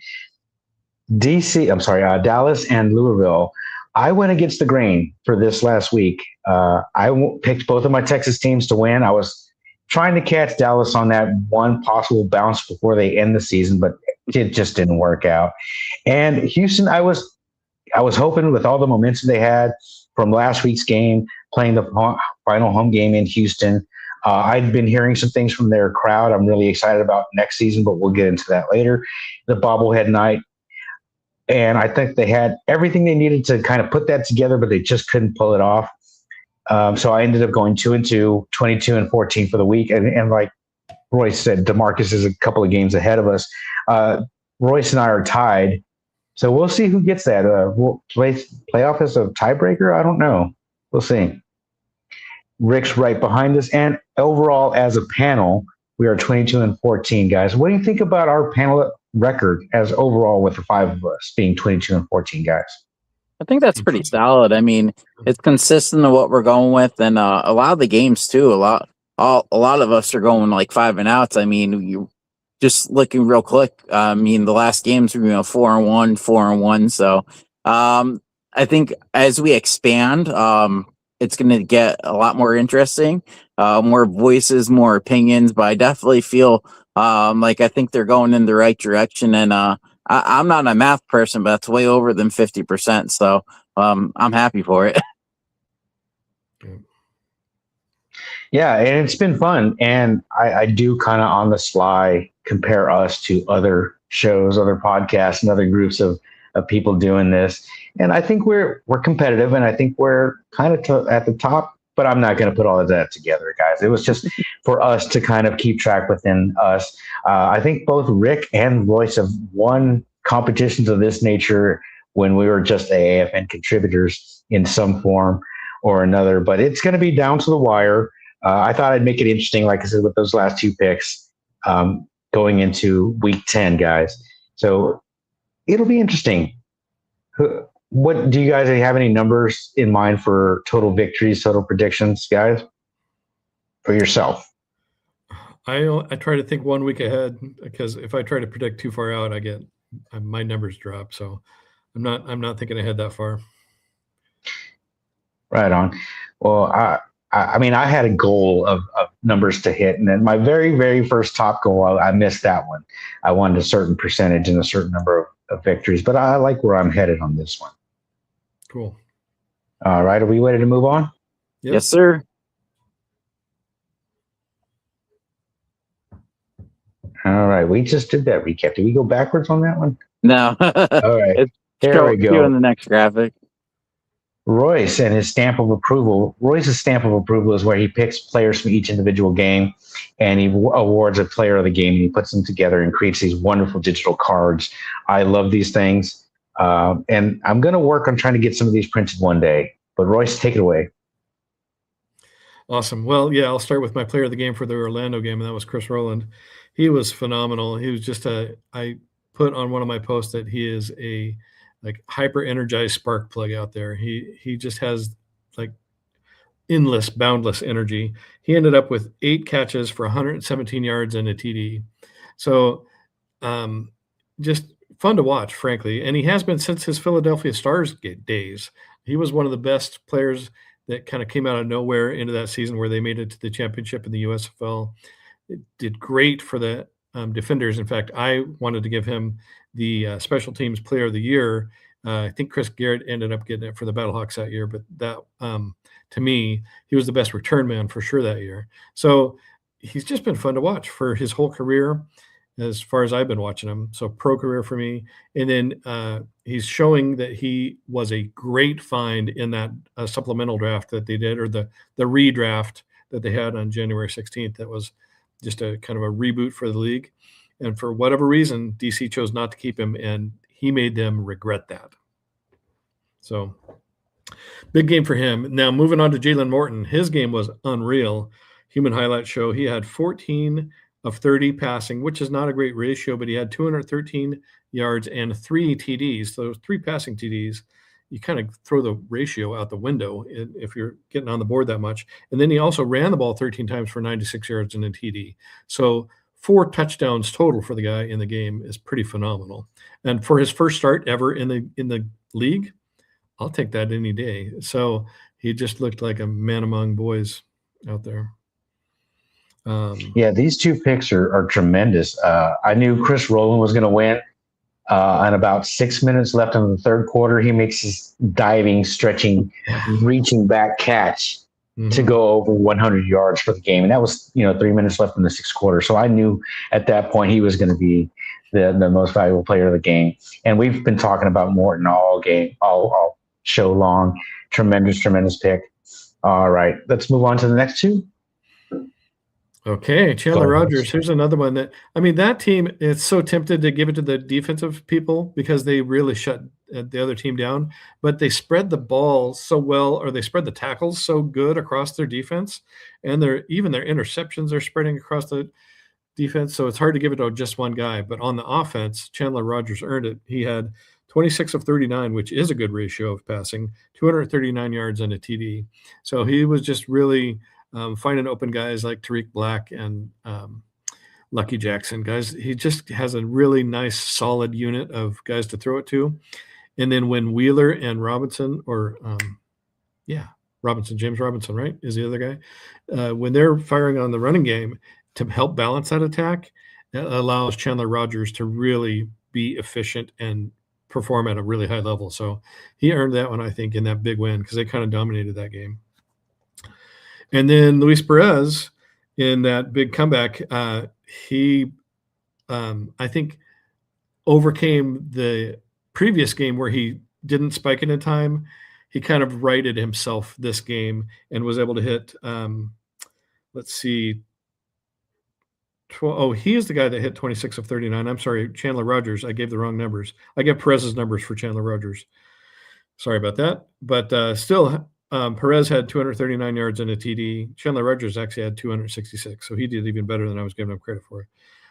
Dallas and Louisville. I went against the grain for this last week. I picked both of my Texas teams to win. I was trying to catch Dallas on that one possible bounce before they end the season, but it just didn't work out. And Houston, I was hoping, with all the momentum they had from last week's game, playing the final home game in Houston. I'd been hearing some things from their crowd I'm really excited about next season, but we'll get into that later. The bobblehead night. And I think they had everything they needed to kind of put that together, but they just couldn't pull it off. So I ended up going 2-2, 22-14 for the week. And like Royce said, DeMarcus is a couple of games ahead of us. Royce and I are tied. So we'll see who gets that. We'll playoff as a tiebreaker? I don't know. We'll see. Rick's right behind us. And overall, as a panel, we are 22-14, guys. What do you think about our panel record as overall, with the 5 of us being 22-14, guys? I think that's pretty solid. I mean, it's consistent to what we're going with, and a lot of the games too. A lot of us are going like 5 and outs. I mean, you just looking real quick. I mean, the last games were 4-1, 4-1. So I think as we expand, it's going to get a lot more interesting. More voices, more opinions. But I definitely feel like I think they're going in the right direction, and I'm not a math person, but that's way over than 50%. So I'm happy for it. Yeah, and it's been fun. And I do kind of on the sly compare us to other shows, other podcasts, and other groups of people doing this. And I think we're competitive, and I think we're kind of at the top. But I'm not going to put all of that together, guys. It was just for us to kind of keep track within us. I think both Rick and Royce have won competitions of this nature when we were just AFN contributors in some form or another. But it's going to be down to the wire. I thought I'd make it interesting, like I said, with those last 2 picks going into week 10, guys. So it'll be interesting. What do you guys have any numbers in mind for total victories, total predictions, guys, for yourself? I try to think 1 week ahead, because if I try to predict too far out, my numbers drop. So I'm not thinking ahead that far. Right on. Well, I mean, I had a goal of numbers to hit, and then my very, very first top goal, I missed that one. I wanted a certain percentage and a certain number of victories, but I like where I'm headed on this one. Cool. All right. Are we ready to move on? Yep. Yes, sir. All right. We just did that recap. Did we go backwards on that one? No. All right. There we go. In the next graphic. Royce and his stamp of approval. Royce's stamp of approval is where he picks players from each individual game, and he awards a player of the game, and he puts them together and creates these wonderful digital cards. I love these things. And I'm going to work on trying to get some of these printed one day. But Royce, take it away. Awesome. Well, yeah, I'll start with my player of the game for the Orlando game, and that was Chris Rowland. He was phenomenal. He was just I put on one of my posts that he is a hyper energized spark plug out there. He just has like endless, boundless energy. He ended up with 8 catches for 117 yards and a TD. So just fun to watch, frankly. And he has been since his Philadelphia Stars days. He was one of the best players that kind of came out of nowhere into that season where they made it to the championship in the USFL. It did great for the defenders. In fact, I wanted to give him the special teams player of the year. I think Chris Garrett ended up getting it for the Battlehawks that year, but that to me, he was the best return man for sure that year. So he's just been fun to watch for his whole career, as far as I've been watching him. So pro career for me. And then he's showing that he was a great find in that supplemental draft that they did, or the redraft that they had on January 16th. That was just a kind of a reboot for the league. And for whatever reason, DC chose not to keep him, and he made them regret that. So big game for him. Now moving on to Jalen Morton. His game was unreal. Human highlight show. He had 14 of 30 passing, which is not a great ratio, but he had 213 yards and 3 TDs. So 3 passing TDs. You kind of throw the ratio out the window if you're getting on the board that much. And then he also ran the ball 13 times for 96 yards and a TD. So 4 touchdowns total for the guy in the game is pretty phenomenal. And for his first start ever in the league, I'll take that any day. So he just looked like a man among boys out there. Yeah, these 2 picks are tremendous. I knew Chris Rowland was going to win. And about 6 minutes left in the third quarter, he makes his diving, stretching, reaching back catch to go over 100 yards for the game. And that was, 3 minutes left in the 6th quarter. So I knew at that point he was going to be the most valuable player of the game. And we've been talking about Morton all show long. Tremendous pick. All right, let's move on to the next 2. Okay, Chandler Rogers. Here's another one that team, it's so tempted to give it to the defensive people because they really shut the other team down, but they spread the ball so well, or they spread the tackles so good across their defense, and even their interceptions are spreading across the defense. So it's hard to give it to just one guy, but on the offense, Chandler Rogers earned it. He had 26 of 39, which is a good ratio of passing, 239 yards and a TD. So he was just really finding open guys like Tariq Black and Lucky Jackson. Guys, he just has a really nice, solid unit of guys to throw it to. And then when Wheeler and Robinson, James Robinson, right, is the other guy, when they're firing on the running game to help balance that attack, that allows Chandler Rogers to really be efficient and perform at a really high level. So he earned that one, I think, in that big win because they kind of dominated that game. And then Luis Perez in that big comeback, he, I think, overcame the previous game where he didn't spike it in time. He kind of righted himself this game and was able to hit, he is the guy that hit 26 of 39. I'm sorry, Chandler Rogers. I gave the wrong numbers. I gave Perez's numbers for Chandler Rogers. Sorry about that. But still, Perez had 239 yards and a TD. Chandler Rogers actually had 266, so he did even better than I was giving him credit for.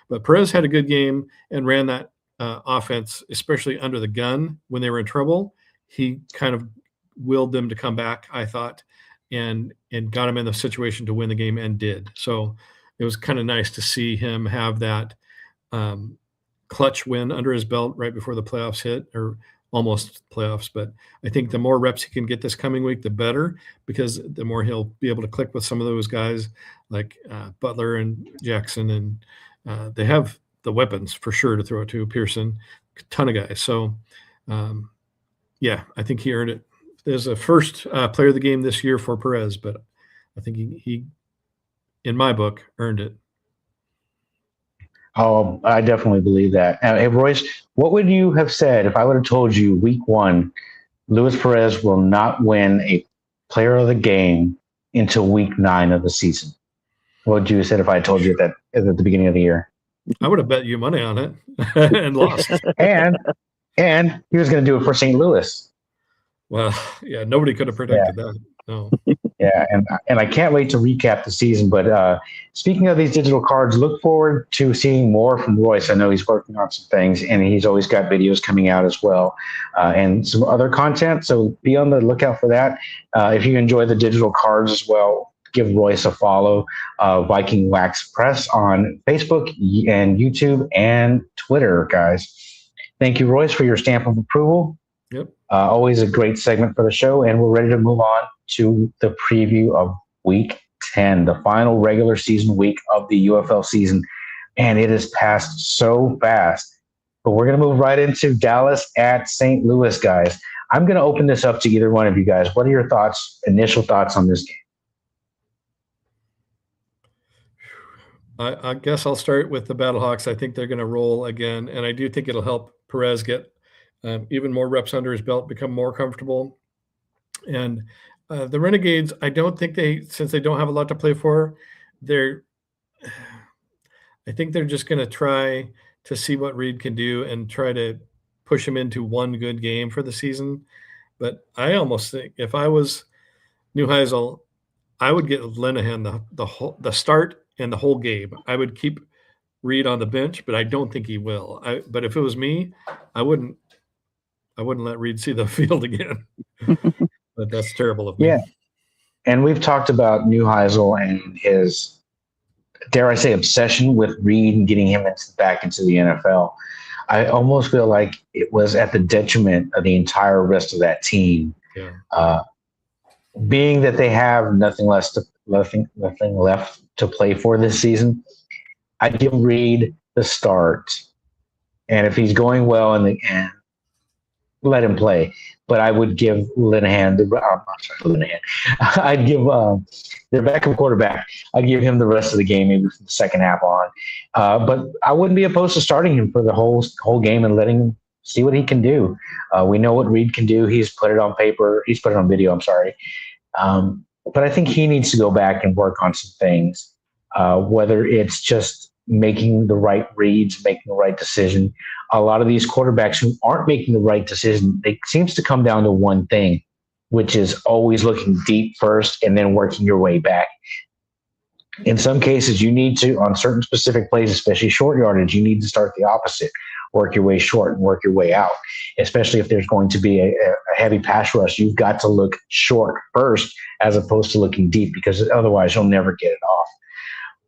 But Perez had a good game and ran that offense, especially under the gun when they were in trouble. He kind of willed them to come back, I thought, and got him in the situation to win the game and did. So it was kind of nice to see him have that clutch win under his belt right before the playoffs hit, or almost playoffs. But I think the more reps he can get this coming week, the better, because the more he'll be able to click with some of those guys like Butler and Jackson. And they have the weapons for sure to throw it to. Pearson, a ton of guys. So, I think he earned it. There's a first player of the game this year for Perez, but I think he in my book, earned it. Oh, I definitely believe that. Hey, Royce, what would you have said if I would have told you week 1, Luis Perez will not win a player of the game until week 9 of the season? What would you have said if I told you that at the beginning of the year? I would have bet you money on it and lost. and he was going to do it for St. Louis. Well, yeah, nobody could have predicted that. No. Yeah, and I can't wait to recap the season. But speaking of these digital cards, look forward to seeing more from Royce. I know he's working on some things, and he's always got videos coming out as well, and some other content. So be on the lookout for that. If you enjoy the digital cards as well, give Royce a follow. Viking Wax Press on Facebook and YouTube and Twitter, guys. Thank you, Royce, for your stamp of approval. Yep. Always a great segment for the show, and we're ready to move on to the preview of Week 10, the final regular season week of the UFL season, and it has passed so fast. But we're going to move right into Dallas at St. Louis, guys. I'm going to open this up to either one of you guys. What are your thoughts, initial thoughts on this game? I guess I'll start with the Battlehawks. I think they're going to roll again, and I do think it'll help Perez get even more reps under his belt, become more comfortable. And the Renegades, I don't think since they don't have a lot to play for, I think they're just going to try to see what Reed can do and try to push him into one good game for the season. But I almost think if I was Neuheisel, I would get Linehan the start and the whole game. I would keep Reed on the bench, but I don't think he will. But if it was me, I wouldn't let Reed see the field again. But that's terrible of me. Yeah. And we've talked about Neuheisel and his, dare I say, obsession with Reed and getting him back into the NFL. I almost feel like it was at the detriment of the entire rest of that team. Yeah. Being that they have nothing left to play for this season, I'd give Reed the start. And if he's going well in the end, let him play. But I would give Linehan I'd give their backup quarterback. I'd give him the rest of the game, maybe from the second half on. But I wouldn't be opposed to starting him for the whole game and letting him see what he can do. We know what Reed can do. He's put it on paper. He's put it on video. I'm sorry. But I think he needs to go back and work on some things, whether it's just making the right reads, making the right decision. A lot of these quarterbacks who aren't making the right decision, it seems to come down to one thing, which is always looking deep first and then working your way back. In some cases, you need to, on certain specific plays, especially short yardage, you need to start the opposite. Work your way short and work your way out, especially if there's going to be a heavy pass rush. You've got to look short first as opposed to looking deep, because otherwise you'll never get it off.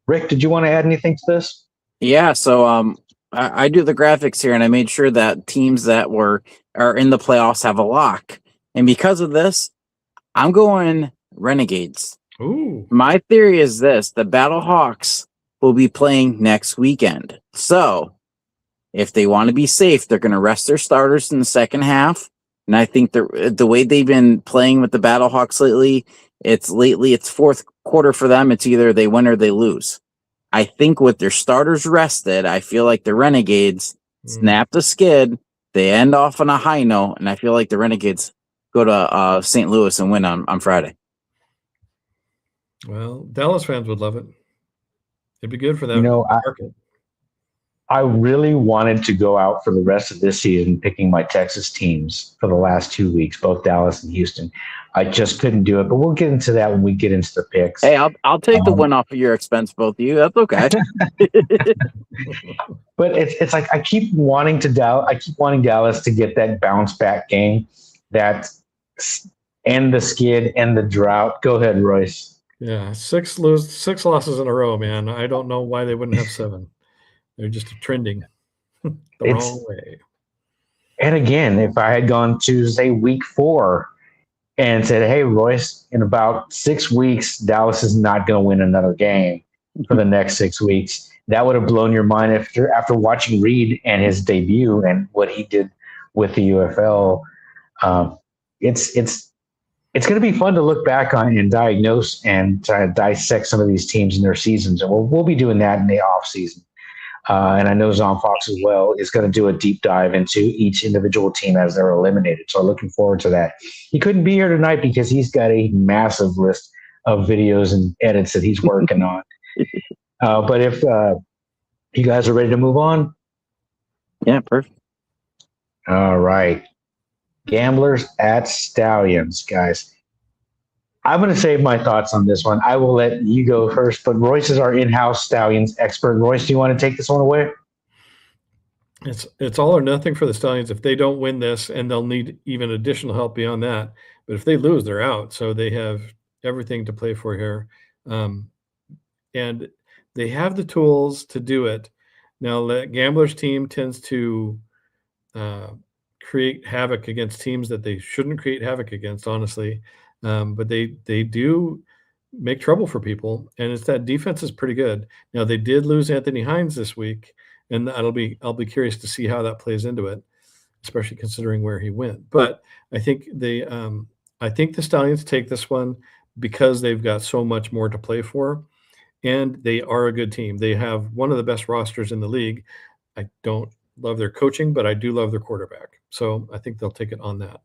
Rick, did you want to add anything to this? Yeah, so I do the graphics here, and I made sure that teams that are in the playoffs have a lock. And because of this, I'm going Renegades. Ooh. My theory is this: the Battle Hawks will be playing next weekend. So if they want to be safe, they're going to rest their starters in the second half. And I think the way they've been playing with the Battle Hawks lately, it's fourth quarter for them. It's either they win or they lose. I think with their starters rested, I feel like the Renegades snap the skid. They end off on a high note, and I feel like the Renegades go to St. Louis and win on Friday. Well, Dallas fans would love it. It'd be good for them. Market. I really wanted to go out for the rest of this season picking my Texas teams for the last 2 weeks, both Dallas and Houston. I just couldn't do it, but we'll get into that when we get into the picks. Hey, I'll take the win off of your expense, both of you. That's okay. But it's like I keep wanting Dallas to get that bounce back game, that end the skid, end the drought. Go ahead, Royce. Yeah, 6 losses in a row, man. I don't know why they wouldn't have 7. They're just trending the wrong way. And again, if I had gone Tuesday, week 4, and said, hey, Royce, in about 6 weeks, Dallas is not going to win another game for the next 6 weeks, that would have blown your mind after watching Reed and his debut and what he did with the UFL. It's going to be fun to look back on and diagnose and try to dissect some of these teams and their seasons. And we'll be doing that in the off season. And I know Zon Fox as well is going to do a deep dive into each individual team as they're eliminated. So looking forward to that. He couldn't be here tonight because he's got a massive list of videos and edits that he's working on. But if you guys are ready to move on. Yeah, perfect. All right. Gamblers at Stallions, guys. I'm going to save my thoughts on this one. I will let you go first, but Royce is our in-house Stallions expert. Royce, do you want to take this one away? It's all or nothing for the Stallions if they don't win this, and they'll need even additional help beyond that. But if they lose, they're out. So they have everything to play for here. And they have the tools to do it. Now, the Gamblers team tends to create havoc against teams that they shouldn't create havoc against, honestly. But they do make trouble for people, and it's that defense is pretty good. Now, they did lose Anthony Hines this week, and I'll be curious to see how that plays into it, especially considering where he went. But I think the Stallions take this one because they've got so much more to play for, and they are a good team. They have one of the best rosters in the league. I don't love their coaching, but I do love their quarterback. So I think they'll take it on that.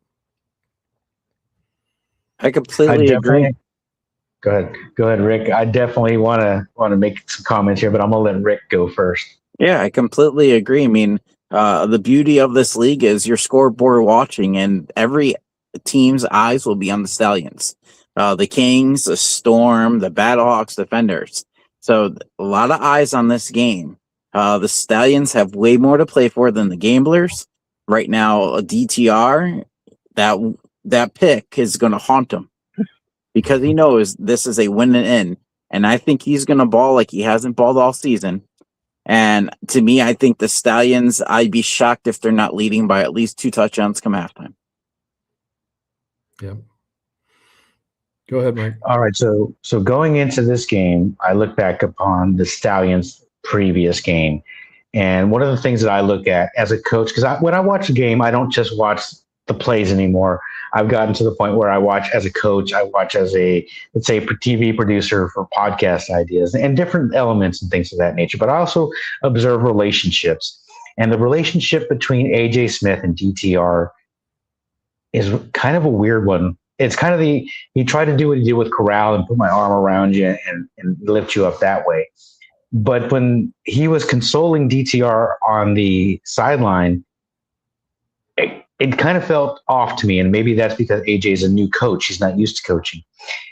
I completely agree. Go ahead, Rick. I definitely want to make some comments here, but I'm gonna let Rick go first. Yeah, I completely agree. I mean, the beauty of this league is you're scoreboard watching, and every team's eyes will be on the Stallions. The Kings, the Storm, the Battlehawks, Defenders. So a lot of eyes on this game. The Stallions have way more to play for than the Gamblers. Right now, a DTR, that pick is going to haunt him because he knows this is a win and in. And I think he's going to ball like he hasn't balled all season. And to me, I think the Stallions, I'd be shocked if they're not leading by at least 2 touchdowns come halftime. Yeah. Go ahead, Mike. All right. So going into this game, I look back upon the Stallions' previous game. And one of the things that I look at as a coach, because when I watch a game, I don't just watch the plays anymore. I've gotten to the point where I watch as a coach, I watch as a, let's say, TV producer for podcast ideas and different elements and things of that nature. But I also observe relationships. And the relationship between AJ Smith and DTR is kind of a weird one. It's kind of he tried to do what he did with Corral and put my arm around you and lift you up that way. But when he was consoling DTR on the sideline, it kind of felt off to me. And maybe that's because AJ is a new coach. He's not used to coaching.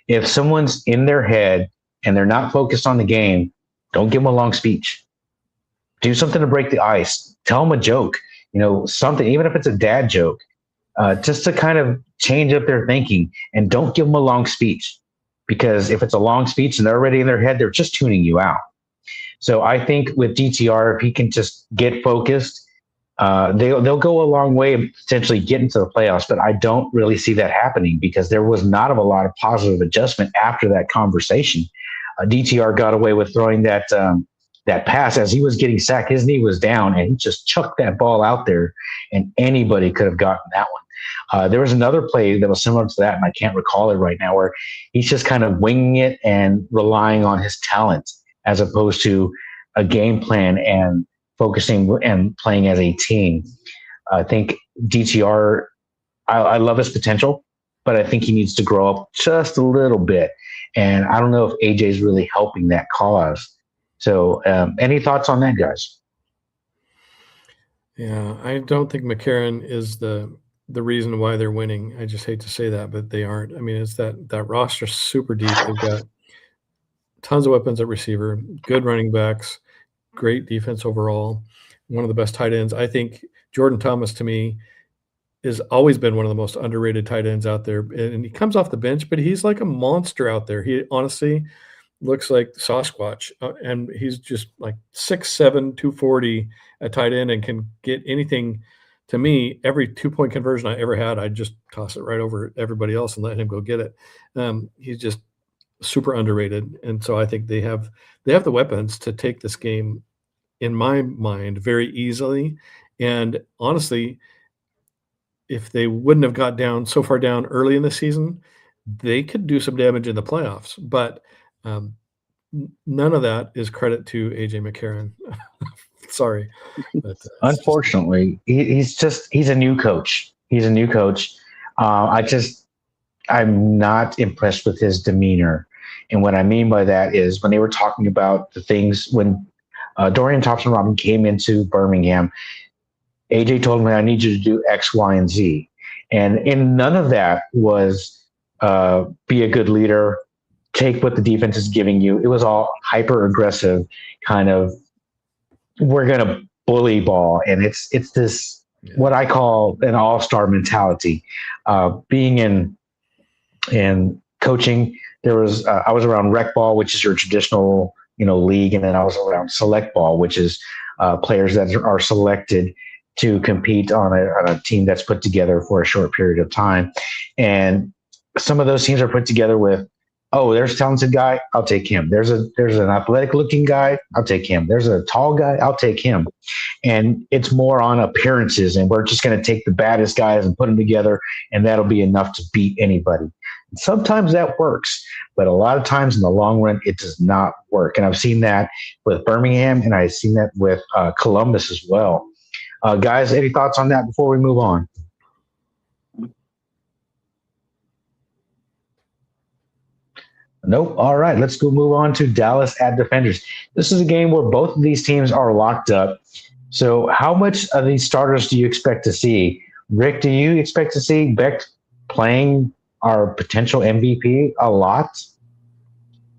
If someone's in their head and they're not focused on the game, don't give them a long speech. Do something to break the ice. Tell them a joke, something, even if it's a dad joke, just to kind of change up their thinking. And don't give them a long speech, because if it's a long speech and they're already in their head, they're just tuning you out. So I think with DTR, if he can just get focused, they'll go a long way and potentially get into the playoffs. But I don't really see that happening because there was not a lot of positive adjustment after that conversation. DTR got away with throwing that pass as he was getting sacked. His knee was down, and he just chucked that ball out there, and anybody could have gotten that one. There was another play that was similar to that, and I can't recall it right now, where he's just kind of winging it and relying on his talent as opposed to a game plan and focusing and playing as a team. I think DTR, I love his potential, but I think he needs to grow up just a little bit. And I don't know if AJ is really helping that cause. So any thoughts on that, guys? Yeah, I don't think McCarron is the reason why they're winning. I just hate to say that, but they aren't. I mean, it's that roster's super deep. They've got tons of weapons at receiver, good running backs, great defense overall, one of the best tight ends. I think Jordan Thomas, to me, has always been one of the most underrated tight ends out there. And he comes off the bench, but he's like a monster out there. He honestly looks like Sasquatch, and he's just like 6'7", 240 at tight end and can get anything. To me, every 2-point conversion I ever had, I'd just toss it right over everybody else and let him go get it. He's just super underrated, and so I think they have the weapons to take this game, in my mind, very easily. And honestly, if they wouldn't have got down so far down early in the season, they could do some damage in the playoffs. But none of that is credit to AJ McCarron. Sorry, but unfortunately, he's a new coach. He's a new coach. I'm not impressed with his demeanor. And what I mean by that is when they were talking about the things when Dorian Thompson-Robin came into Birmingham, AJ told me, I need you to do X, Y, and Z. And none of that was be a good leader, take what the defense is giving you. It was all hyper aggressive kind of, we're going to bully ball. And it's this, what I call an all-star mentality. Being in coaching, there was I was around rec ball, which is your traditional league, and then I was around select ball, which is players that are selected to compete on a team that's put together for a short period of time. And some of those teams are put together with, oh, there's a talented guy, I'll take him. There's an athletic looking guy, I'll take him. There's a tall guy, I'll take him. And it's more on appearances, and we're just going to take the baddest guys and put them together, and that'll be enough to beat anybody. And sometimes that works, but a lot of times in the long run, it does not work. And I've seen that with Birmingham, and I've seen that with Columbus as well. Guys, any thoughts on that before we move on? Nope. All right, let's go move on to Dallas at Defenders. This is a game where both of these teams are locked up. So, how much of these starters do you expect to see? Rick, do you expect to see Beck playing our potential MVP a lot?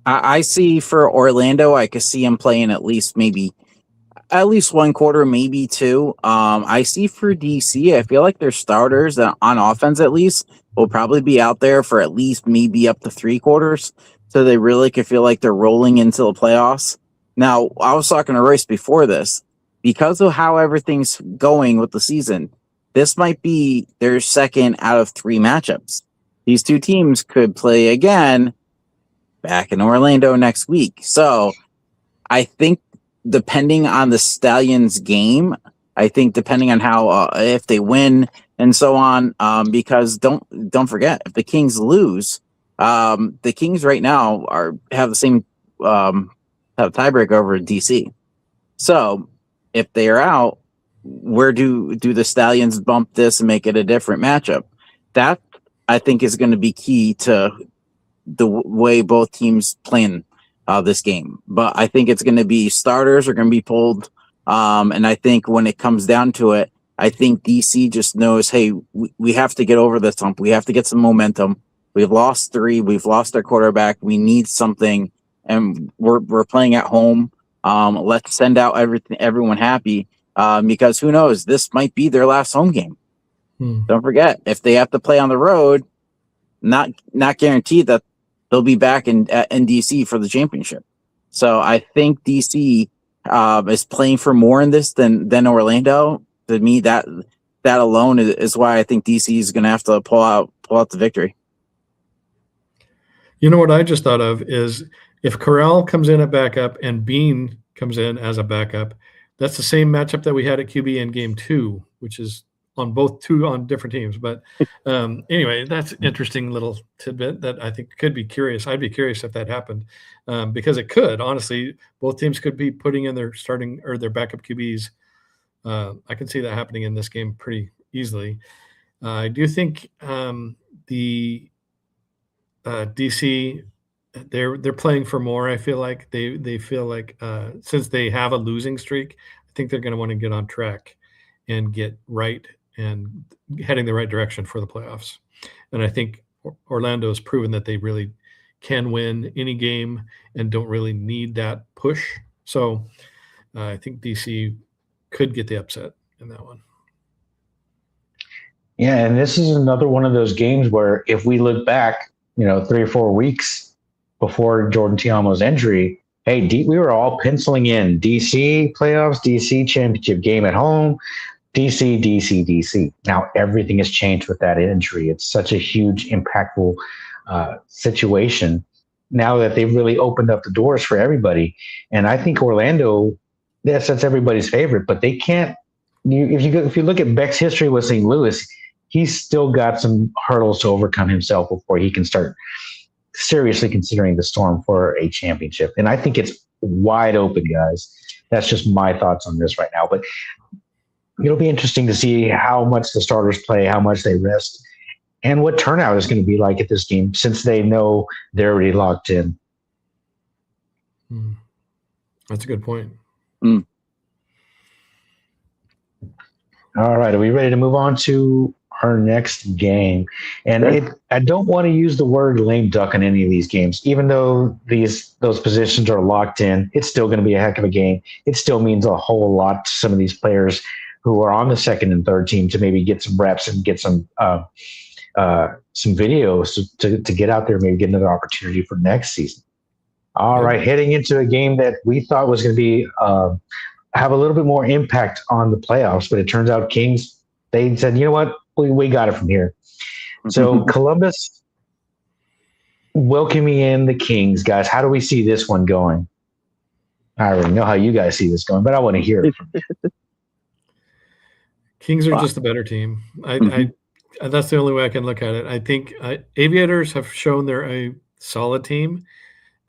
I see for Orlando, I could see him playing at least one quarter, maybe two. I see for DC, I feel like their starters on offense at least will probably be out there for at least maybe up to 3 quarters, so they really could feel like they're rolling into the playoffs. Now, I was talking to Royce before this, because of how everything's going with the season. This might be their second out of 3 matchups. These two teams could play again back in Orlando next week. So I think depending on the Stallions game, I think depending on how if they win and so on, because don't forget, if the Kings lose, the Kings right now have the same have a tiebreaker over DC. So if they are out, where do the Stallions bump this and make it a different matchup? That I think is going to be key to the way both teams plan this game. But I think it's going to be starters are going to be pulled. And I think when it comes down to it, I think DC just knows, hey, we have to get over this hump. We have to get some momentum. We've lost 3. We've lost our quarterback. We need something. And we're playing at home. Let's send out everyone happy because who knows? This might be their last home game. Don't forget, if they have to play on the road, not guaranteed that they'll be back in DC for the championship. So I think DC is playing for more in this than Orlando. To me, that alone is why I think DC is going to have to pull out the victory. You know what I just thought of is if Corral comes in at backup and Bean comes in as a backup, that's the same matchup that we had at QB in game 2, which is on different teams. But anyway, that's an interesting little tidbit that I think could be curious. I'd be curious if that happened because it could. Honestly, both teams could be putting in their starting or their backup QBs. I can see that happening in this game pretty easily. I do think the DC, they're playing for more. I feel like they feel like since they have a losing streak, I think they're going to want to get on track and get right and heading the right direction for the playoffs. And I think Orlando has proven that they really can win any game and don't really need that push. So I think DC could get the upset in that one. Yeah, and this is another one of those games where if we look back, 3 or 4 weeks before Jordan Tiamo's injury, hey, we were all penciling in DC playoffs, DC championship game at home, DC, DC, DC. Now everything has changed with that injury. It's such a huge, impactful situation now that they've really opened up the doors for everybody. And I think Orlando, yes, that's everybody's favorite, but they can't. If you look at Beck's history with St. Louis, he's still got some hurdles to overcome himself before he can start seriously considering the Storm for a championship. And I think it's wide open, guys. That's just my thoughts on this right now. But it'll be interesting to see how much the starters play, how much they rest, and what turnout is going to be like at this game since they know they're already locked in. That's a good point. All right. Are we ready to move on to our next game? And I don't want to use the word lame duck in any of these games, even though those positions are locked in. It's still going to be a heck of a game. It still means a whole lot to some of these players who are on the second and third team to maybe get some reps and get some videos to get out there, maybe get another opportunity for next season. All right, heading into a game that we thought was going to be have a little bit more impact on the playoffs, but it turns out Kings, they said, you know what, we got it from here. So Columbus welcoming in the Kings, guys. How do we see this one going? I already know how you guys see this going, but I want to hear it from you. Kings are just a better team. I that's the only way I can look at it. I think Aviators have shown they're a solid team.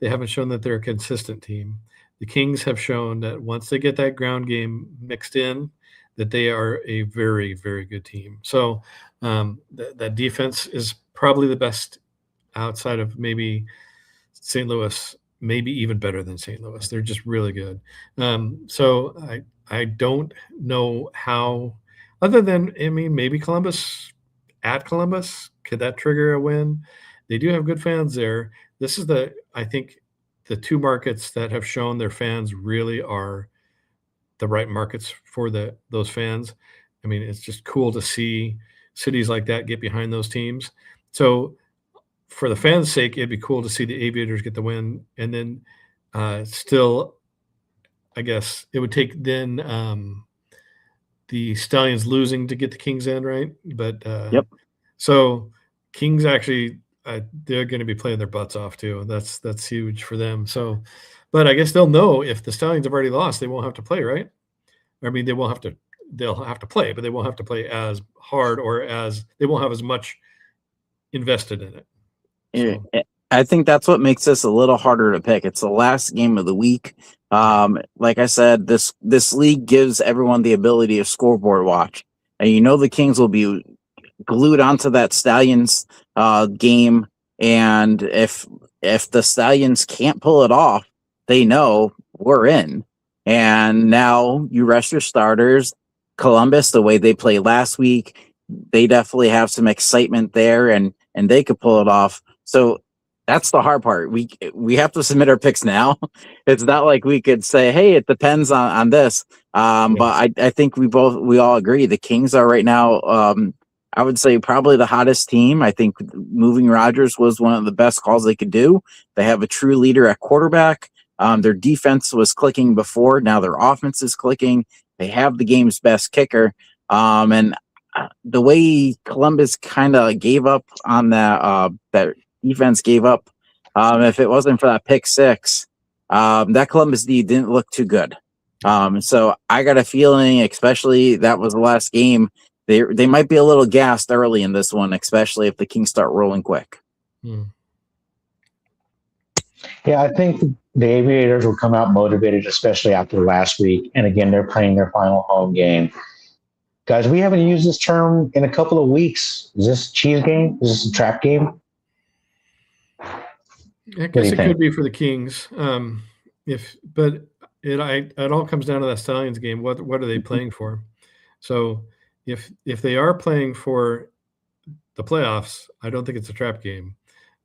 They haven't shown that they're a consistent team. The Kings have shown that once they get that ground game mixed in, that they are a very, very good team. So that defense is probably the best outside of maybe St. Louis, maybe even better than St. Louis. They're just really good. So I don't know how, other than, I mean, maybe Columbus, at Columbus, could that trigger a win? They do have good fans there. This is I think the two markets that have shown their fans really are the right markets for those fans. I mean, it's just cool to see cities like that get behind those teams. So for the fans' sake, it'd be cool to see the Aviators get the win. And then still, I guess it would take then the Stallions losing to get the Kings in, right? But Yep. So Kings actually, they're going to be playing their butts off too. That's huge for them. So, but I guess they'll know if the Stallions have already lost, they won't have to play, right? I mean, they'll have to play, but they won't have to play as hard they won't have as much invested in it. So. I think that's what makes this a little harder to pick. It's the last game of the week. Like I said, this league gives everyone the ability to scoreboard watch, and the Kings will be glued onto that Stallions game. And if the Stallions can't pull it off, they know we're in. And now you rest your starters. Columbus, the way they played last week, they definitely have some excitement there, and they could pull it off. So that's the hard part. We have to submit our picks now. It's not like we could say, hey, it depends on this. But I think we all agree the Kings are right now, I would say, probably the hottest team. I think moving Rodgers was one of the best calls they could do. They have a true leader at quarterback. Their defense was clicking before. Now their offense is clicking. They have the game's best kicker. And the way Columbus kind of gave up on that defense gave up. If it wasn't for that pick six, that Columbus D didn't look too good. So I got a feeling, especially that was the last game, they might be a little gassed early in this one, especially if the Kings start rolling quick. Yeah, I think the Aviators will come out motivated, especially after last week. And again, they're playing their final home game. Guys, we haven't used this term in a couple of weeks. Is this a cheese game? Is this a trap game? I guess it could be for the Kings. But it all comes down to that Stallions game. What are they playing for? So if they are playing for the playoffs, I don't think it's a trap game.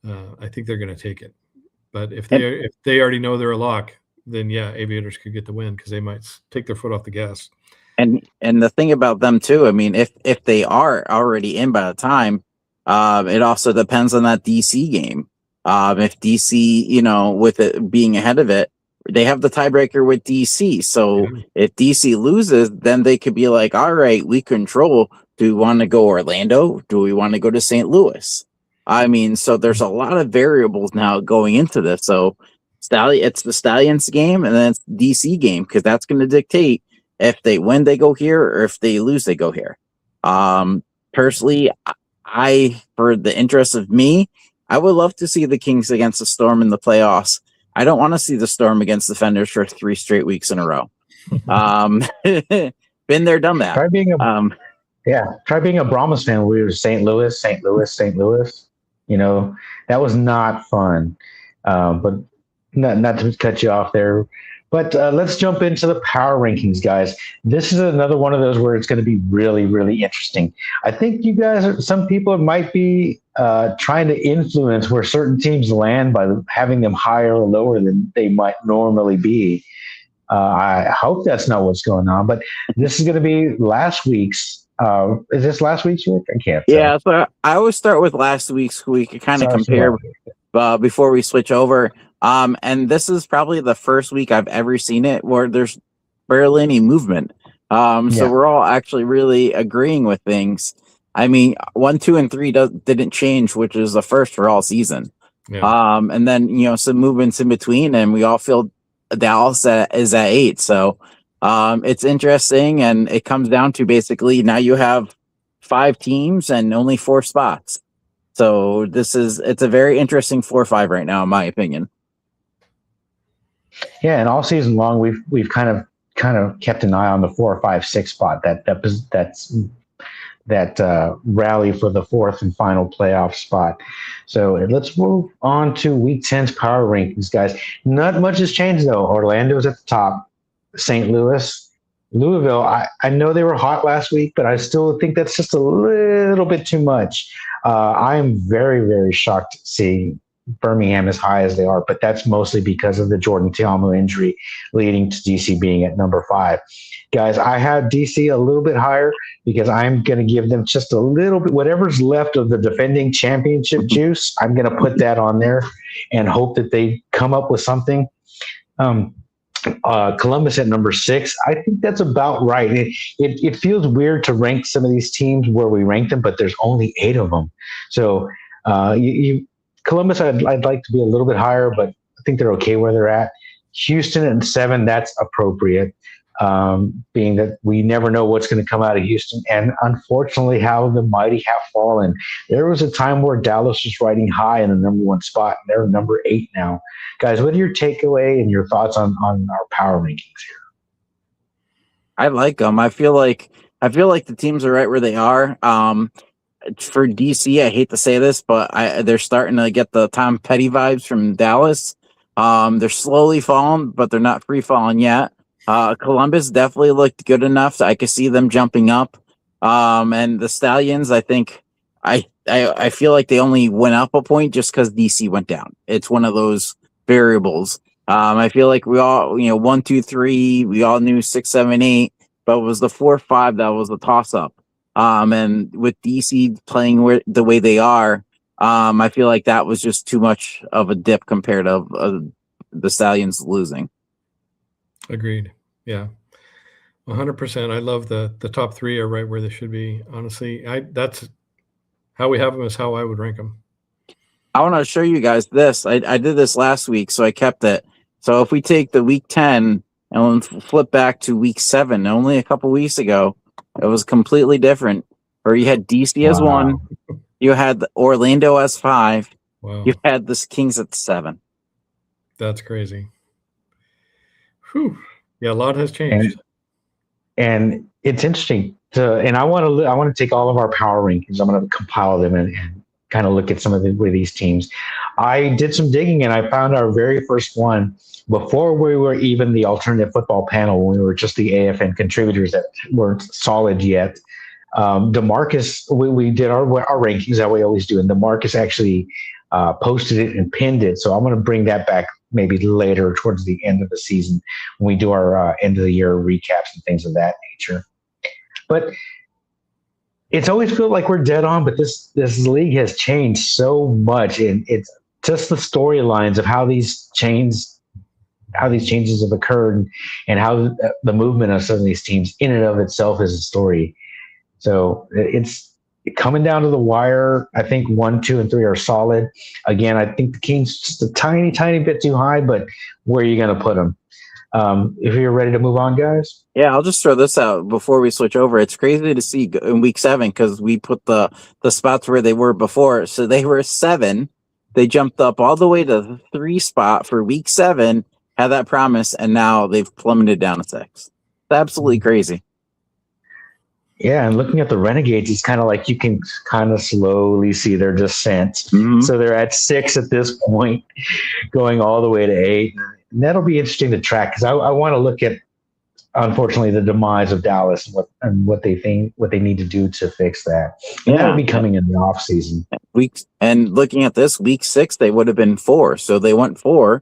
I think they're going to take it. But if they already know they're a lock, then yeah, Aviators could get the win because they might take their foot off the gas. And the thing about them too, I mean, if they are already in by the time, it also depends on that DC game. If DC, with it being ahead of it, they have the tiebreaker with DC. So if DC loses, then they could be like, all right, we control. Do we want to go Orlando? Do we want to go to St. Louis? I mean, so there's a lot of variables now going into this. So it's the Stallions game and then it's DC game, because that's going to dictate if they win, they go here, or if they lose, they go here. Personally, for the interest of me, I would love to see the Kings against the Storm in the playoffs. I don't want to see the Storm against the Defenders for 3 straight weeks in a row. Been there, done that. Try being a Brahmas fan where we were St. Louis. That was not fun. But not to cut you off there. But let's jump into the power rankings, guys. This is another one of those where it's going to be really, really interesting. I think some people might be trying to influence where certain teams land by having them higher or lower than they might normally be. I hope that's not what's going on, but this is going to be last week's. Is this last week's week? I can't tell. Yeah, so I always start with last week's week to kind of compare before we switch over. And this is probably the first week I've ever seen it where there's barely any movement. So we're all actually really agreeing with things. I mean, 1, 2, and 3 didn't change, which is the first for all season. Yeah. And then, some movements in between, and we all feel Dallas is at 8. So it's interesting, and it comes down to basically now you have 5 teams and only 4 spots. So it's a very interesting 4-5 right now, in my opinion. Yeah, and all season long we've kind of kept an eye on the 4, 5, 6 spot. That's rally for the fourth and final playoff spot. So let's move on to Week 10's power rankings, guys. Not much has changed, though. Orlando's at the top. St. Louis, Louisville, I know they were hot last week, but I still think that's just a little bit too much. I am very, very shocked to see Birmingham as high as they are, but that's mostly because of the Jordan Ta'amu injury leading to DC being at number 5. Guys, I had DC a little bit higher because I'm going to give them just a little bit, whatever's left of the defending championship juice, I'm going to put that on there and hope that they come up with something. Columbus at number 6. I think that's about right. It feels weird to rank some of these teams where we rank them, but there's only 8 of them. So Columbus, I'd like to be a little bit higher, but I think they're okay where they're at. Houston at 7, that's appropriate, being that we never know what's going to come out of Houston. And unfortunately, how the mighty have fallen. There was a time where Dallas was riding high in the number 1 spot, and they're number 8 now. Guys, what are your takeaway and your thoughts on our power rankings here? I like them. I feel like the teams are right where they are. For DC, I hate to say this, but they're starting to get the Tom Petty vibes from Dallas. They're slowly falling, but they're not free falling yet. Columbus definitely looked good enough. I could see them jumping up. And the Stallions, I think I feel like they only went up a point just because DC went down. It's one of those variables. I feel like we all, 1, 2, 3, we all knew 6, 7, 8, but it was the 4, 5 that was the toss up. And with DC playing the way they are, I feel like that was just too much of a dip compared to the Stallions losing. Agreed. Yeah, 100%. I love the top 3 are right where they should be. Honestly, that's how we have them is how I would rank them. I want to show you guys this. I did this last week, so I kept it. So if we take the Week 10 and flip back to Week 7, only a couple weeks ago, it was completely different. Where you had DC as 1, you had Orlando as 5, you had the Kings at 7. That's crazy. Whew. Yeah, a lot has changed. And it's interesting and I want to take all of our power rankings. I'm going to compile them and kind of look at some of these teams. I did some digging and I found our very first one before we were even the Alternative Football Panel, when we were just the AFN contributors that weren't solid yet. DeMarcus, we did our rankings that we always do, and DeMarcus actually posted it and pinned it. So I'm going to bring that back maybe later towards the end of the season when we do our end of the year recaps and things of that nature. But it's always felt like we're dead on, but this league has changed so much, and it's just the storylines of how these changes have occurred and how the movement of some of these teams in and of itself is a story. So it's coming down to the wire. I think 1, 2, and 3 are solid. Again, I think the Kings just a tiny, tiny bit too high, but where are you going to put them? If you're ready to move on, guys. Yeah, I'll just throw this out before we switch over. It's crazy to see in Week 7 because we put the spots where they were before. So they were 7. They jumped up all the way to the 3 spot for Week 7, had that promise, and now they've plummeted down to 6. It's absolutely crazy. Yeah, and looking at the Renegades, it's kind of like you can kind of slowly see their descent. Mm-hmm. So they're at 6 at this point, going all the way to 8. And that'll be interesting to track because I want to look at, unfortunately, the demise of Dallas and what they need to do to fix that. And that'll be coming in the off season. And looking at this, Week 6, they would have been 4. So they went 4,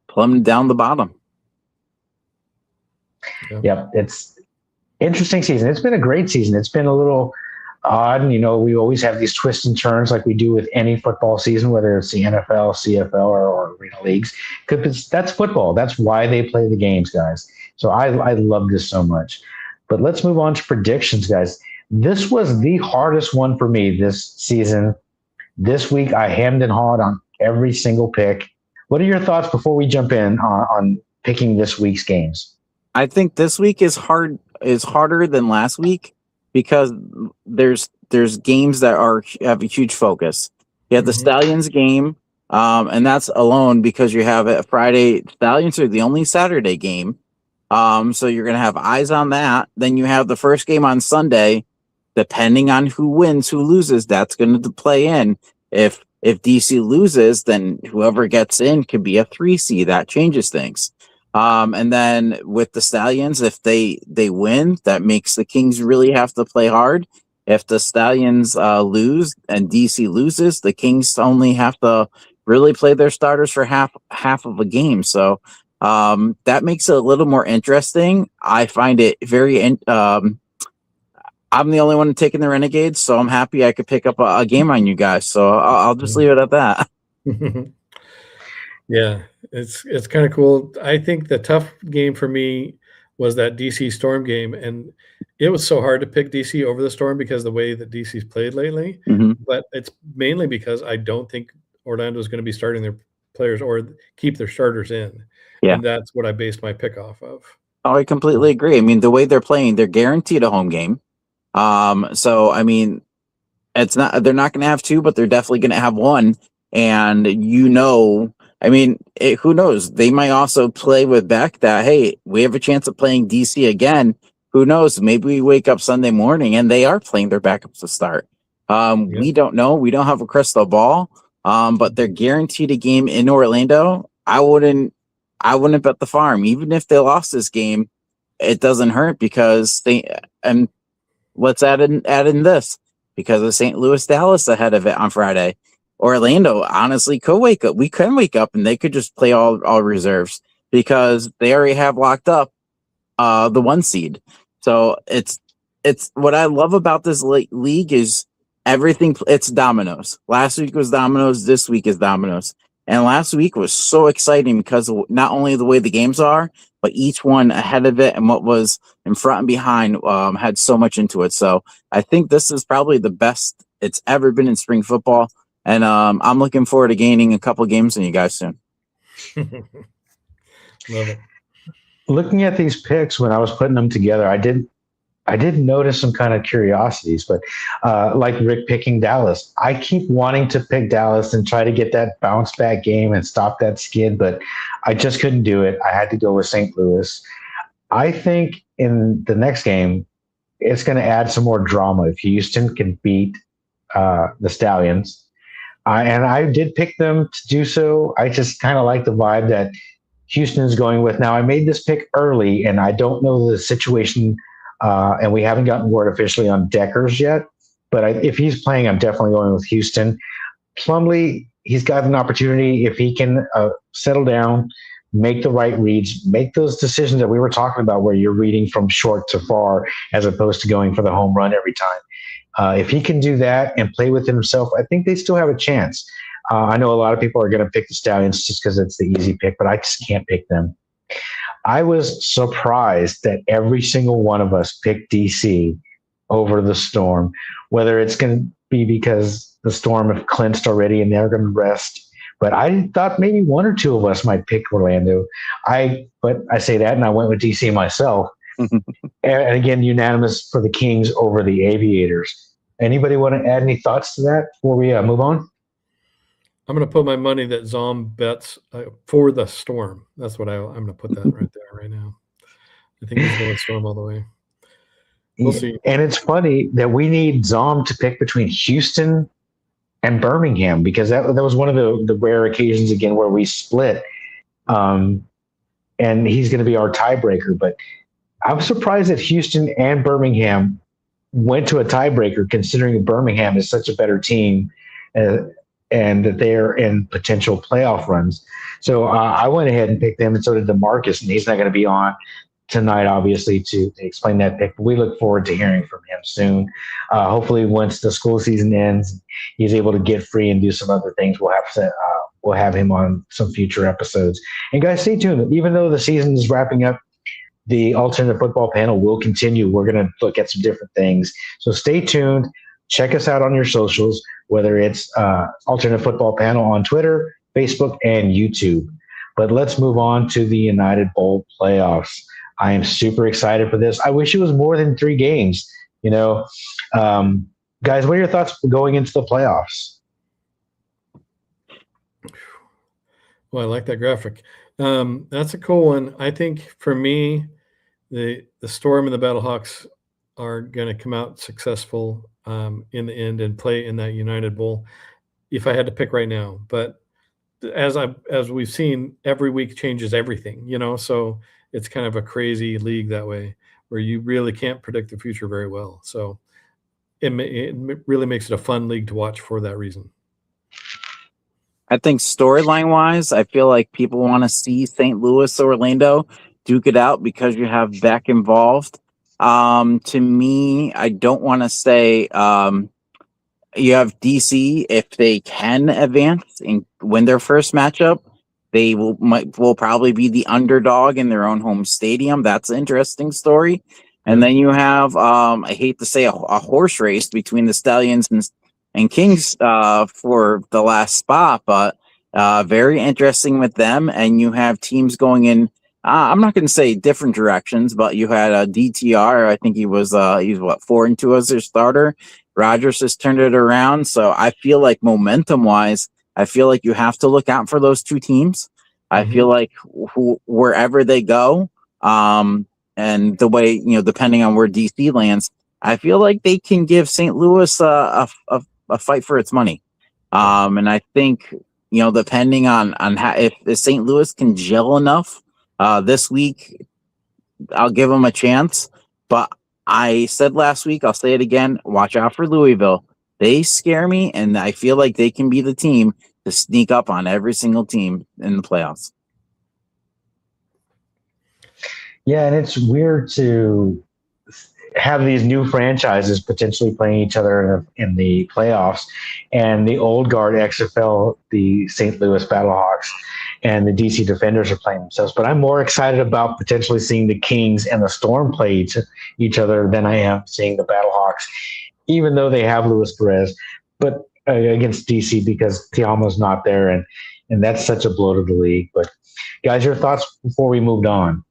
plummeted down the bottom. Yep, it's interesting season. It's been a great season. It's been a little odd. We always have these twists and turns like we do with any football season, whether it's the NFL, CFL, or arena leagues. Because that's football. That's why they play the games, guys. So I love this so much. But let's move on to predictions, guys. This was the hardest one for me this season. This week, I hemmed and hawed on every single pick. What are your thoughts before we jump in on picking this week's games? I think this week is harder than last week because there's games that have a huge focus. You have the Stallions game, and that's alone because you have a Friday. Stallions are the only Saturday game, so you're going to have eyes on that. Then you have the first game on Sunday. depending on who wins, who loses, that's going to play in. If DC loses, then whoever gets in could be a 3 seed. That changes things. And then with the Stallions, if they win, that makes the Kings really have to play hard. If the Stallions lose and DC loses, the Kings only have to really play their starters for half of a game. So that makes it a little more interesting. I find it very I'm the only one taking the Renegades, so I'm happy I could pick up a game on you guys. So I'll just leave it at that. Yeah, it's kind of cool. I think the tough game for me was that DC Storm game, and it was so hard to pick DC over the Storm because of the way that DC's played lately. But it's mainly because I don't think Orlando is going to be starting their players or keep their starters in. Yeah. And that's what I based my pick off of. Oh, I completely agree. I mean, the way they're playing, they're guaranteed a home game. So I mean, they're not going to have 2, but they're definitely going to have 1. And I mean, who knows? They might also play with Beck that, hey, we have a chance of playing DC again. Who knows? Maybe we wake up Sunday morning and they are playing their backups to start. We don't know. We don't have a crystal ball. But they're guaranteed a game in Orlando. I wouldn't bet the farm. Even if they lost this game, it doesn't hurt because let's add in this because of St. Louis, Dallas ahead of it on Friday. Orlando honestly could wake up. We can wake up and they could just play all reserves because they already have locked up the 1 seed. So it's what I love about this league is everything. It's dominoes. Last week was dominoes. This week is dominoes. And last week was so exciting because of not only the way the games are, but each one ahead of it and what was in front and behind had so much into it. So I think this is probably the best it's ever been in spring football. And I'm looking forward to gaining a couple games on you guys soon. Love it. Looking at these picks when I was putting them together, I did notice some kind of curiosities, but like Rick picking Dallas, I keep wanting to pick Dallas and try to get that bounce back game and stop that skid, but I just couldn't do it. I had to go with St. Louis. I think in the next game, it's going to add some more drama if Houston can beat the Stallions. And I did pick them to do so. I just kind of like the vibe that Houston is going with. Now, I made this pick early, and I don't know the situation, and we haven't gotten word officially on Deckers yet. But if he's playing, I'm definitely going with Houston. Plumlee, he's got an opportunity if he can settle down, make the right reads, make those decisions that we were talking about where you're reading from short to far as opposed to going for the home run every time. If he can do that and play within himself, I think they still have a chance. I know a lot of people are going to pick the Stallions just because it's the easy pick, but I just can't pick them. I was surprised that every single one of us picked DC over the Storm, whether it's going to be because the Storm have clinched already and they're going to rest. But I thought maybe 1 or 2 of us might pick Orlando. But I say that, and I went with DC myself. And again, unanimous for the Kings over the Aviators. Anybody want to add any thoughts to that before we move on? I'm going to put my money that Zom bets for the Storm. That's what I'm going to put that right there right now. I think he's going Storm all the way. We'll see. And it's funny that we need Zom to pick between Houston and Birmingham because that was one of the rare occasions again where we split. And he's going to be our tiebreaker. But I'm surprised that Houston and Birmingham went to a tiebreaker considering Birmingham is such a better team and that they're in potential playoff runs. So I went ahead and picked them, and so did DeMarcus, and he's not going to be on tonight, obviously, to explain that pick. But we look forward to hearing from him soon. Hopefully, once the school season ends, he's able to get free and do some other things. We'll have him on some future episodes. And guys, stay tuned. Even though the season is wrapping up, the Alternative Football Panel will continue. We're going to look at some different things. So stay tuned. Check us out on your socials, whether it's Alternative Football Panel on Twitter, Facebook, and YouTube. But let's move on to the United Bowl playoffs. I am super excited for this. I wish it was more than 3 games. Guys, what are your thoughts going into the playoffs? Well, I like that graphic. That's a cool one. I think for me, the Storm and the Battlehawks are going to come out successful in the end and play in that United Bowl if I had to pick right now. But as we've seen, every week changes everything, so it's kind of a crazy league that way where you really can't predict the future very well. So it really makes it a fun league to watch for that reason. I think storyline wise, I feel like people want to see St. Louis, Orlando duke it out because you have Beck involved. To me, I don't want to say you have DC. If they can advance and win their first matchup, they will probably be the underdog in their own home stadium. That's an interesting story. And then you have I hate to say a horse race between the Stallions and Kings for the last spot, but very interesting with them. And you have teams going in. I'm not going to say different directions, but you had a DTR. I think he's 4-2 as their starter. Rodgers has turned it around. So I feel like momentum wise, I feel like you have to look out for those two teams. I feel like wherever they go, and the way, depending on where DC lands, I feel like they can give St. Louis a fight for its money. And I think, depending on how, if St. Louis can gel enough this week, I'll give them a chance. But I said last week, I'll say it again, watch out for Louisville. They scare me, and I feel like they can be the team to sneak up on every single team in the playoffs. Yeah, and it's weird to have these new franchises potentially playing each other in the playoffs, and the old guard XFL, the St. Louis Battlehawks, and the DC Defenders are playing themselves. But I'm more excited about potentially seeing the Kings and the Storm play each other than I am seeing the Battlehawks, even though they have Luis Perez, but against DC because Tiamo's not there, and that's such a blow to the league. But guys, your thoughts before we moved on?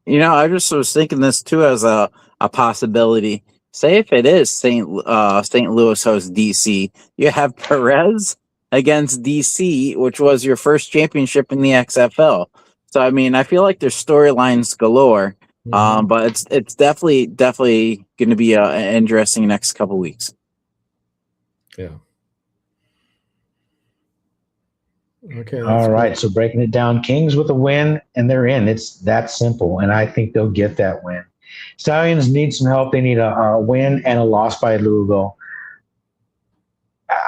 I just was thinking this too as a possibility. Say if it is St. Louis hosts DC, you have Perez against DC, which was your first championship in the XFL. So I mean, I feel like there's storylines galore, but it's definitely going to be an interesting next couple weeks. Yeah. Okay. All right. So breaking it down, Kings with a win, and they're in. It's that simple, and I think they'll get that win. Stallions need some help. They need a win and a loss by Louisville.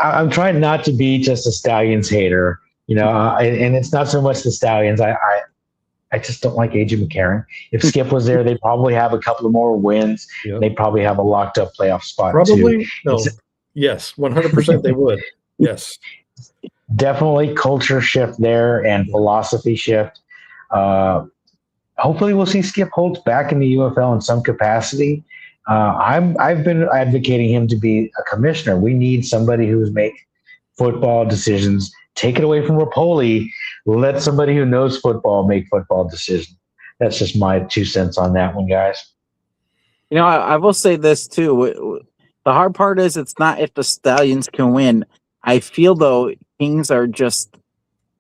I'm trying not to be just a Stallions hater, and it's not so much the Stallions. I just don't like AJ McCarron. If Skip was there, they'd probably have a couple of more wins. Yep. They'd probably have a locked up playoff spot. Probably too. No. Yes, 100% they would. Yes. Definitely culture shift there and philosophy shift. Hopefully we'll see Skip Holtz back in the UFL in some capacity. I've been advocating him to be a commissioner. We need somebody who's make football decisions. Take it away from Rapoli. Let somebody who knows football make football decisions. That's just my 2 cents on that one, guys. I will say this too. The hard part is it's not if the Stallions can win. I feel though Kings are just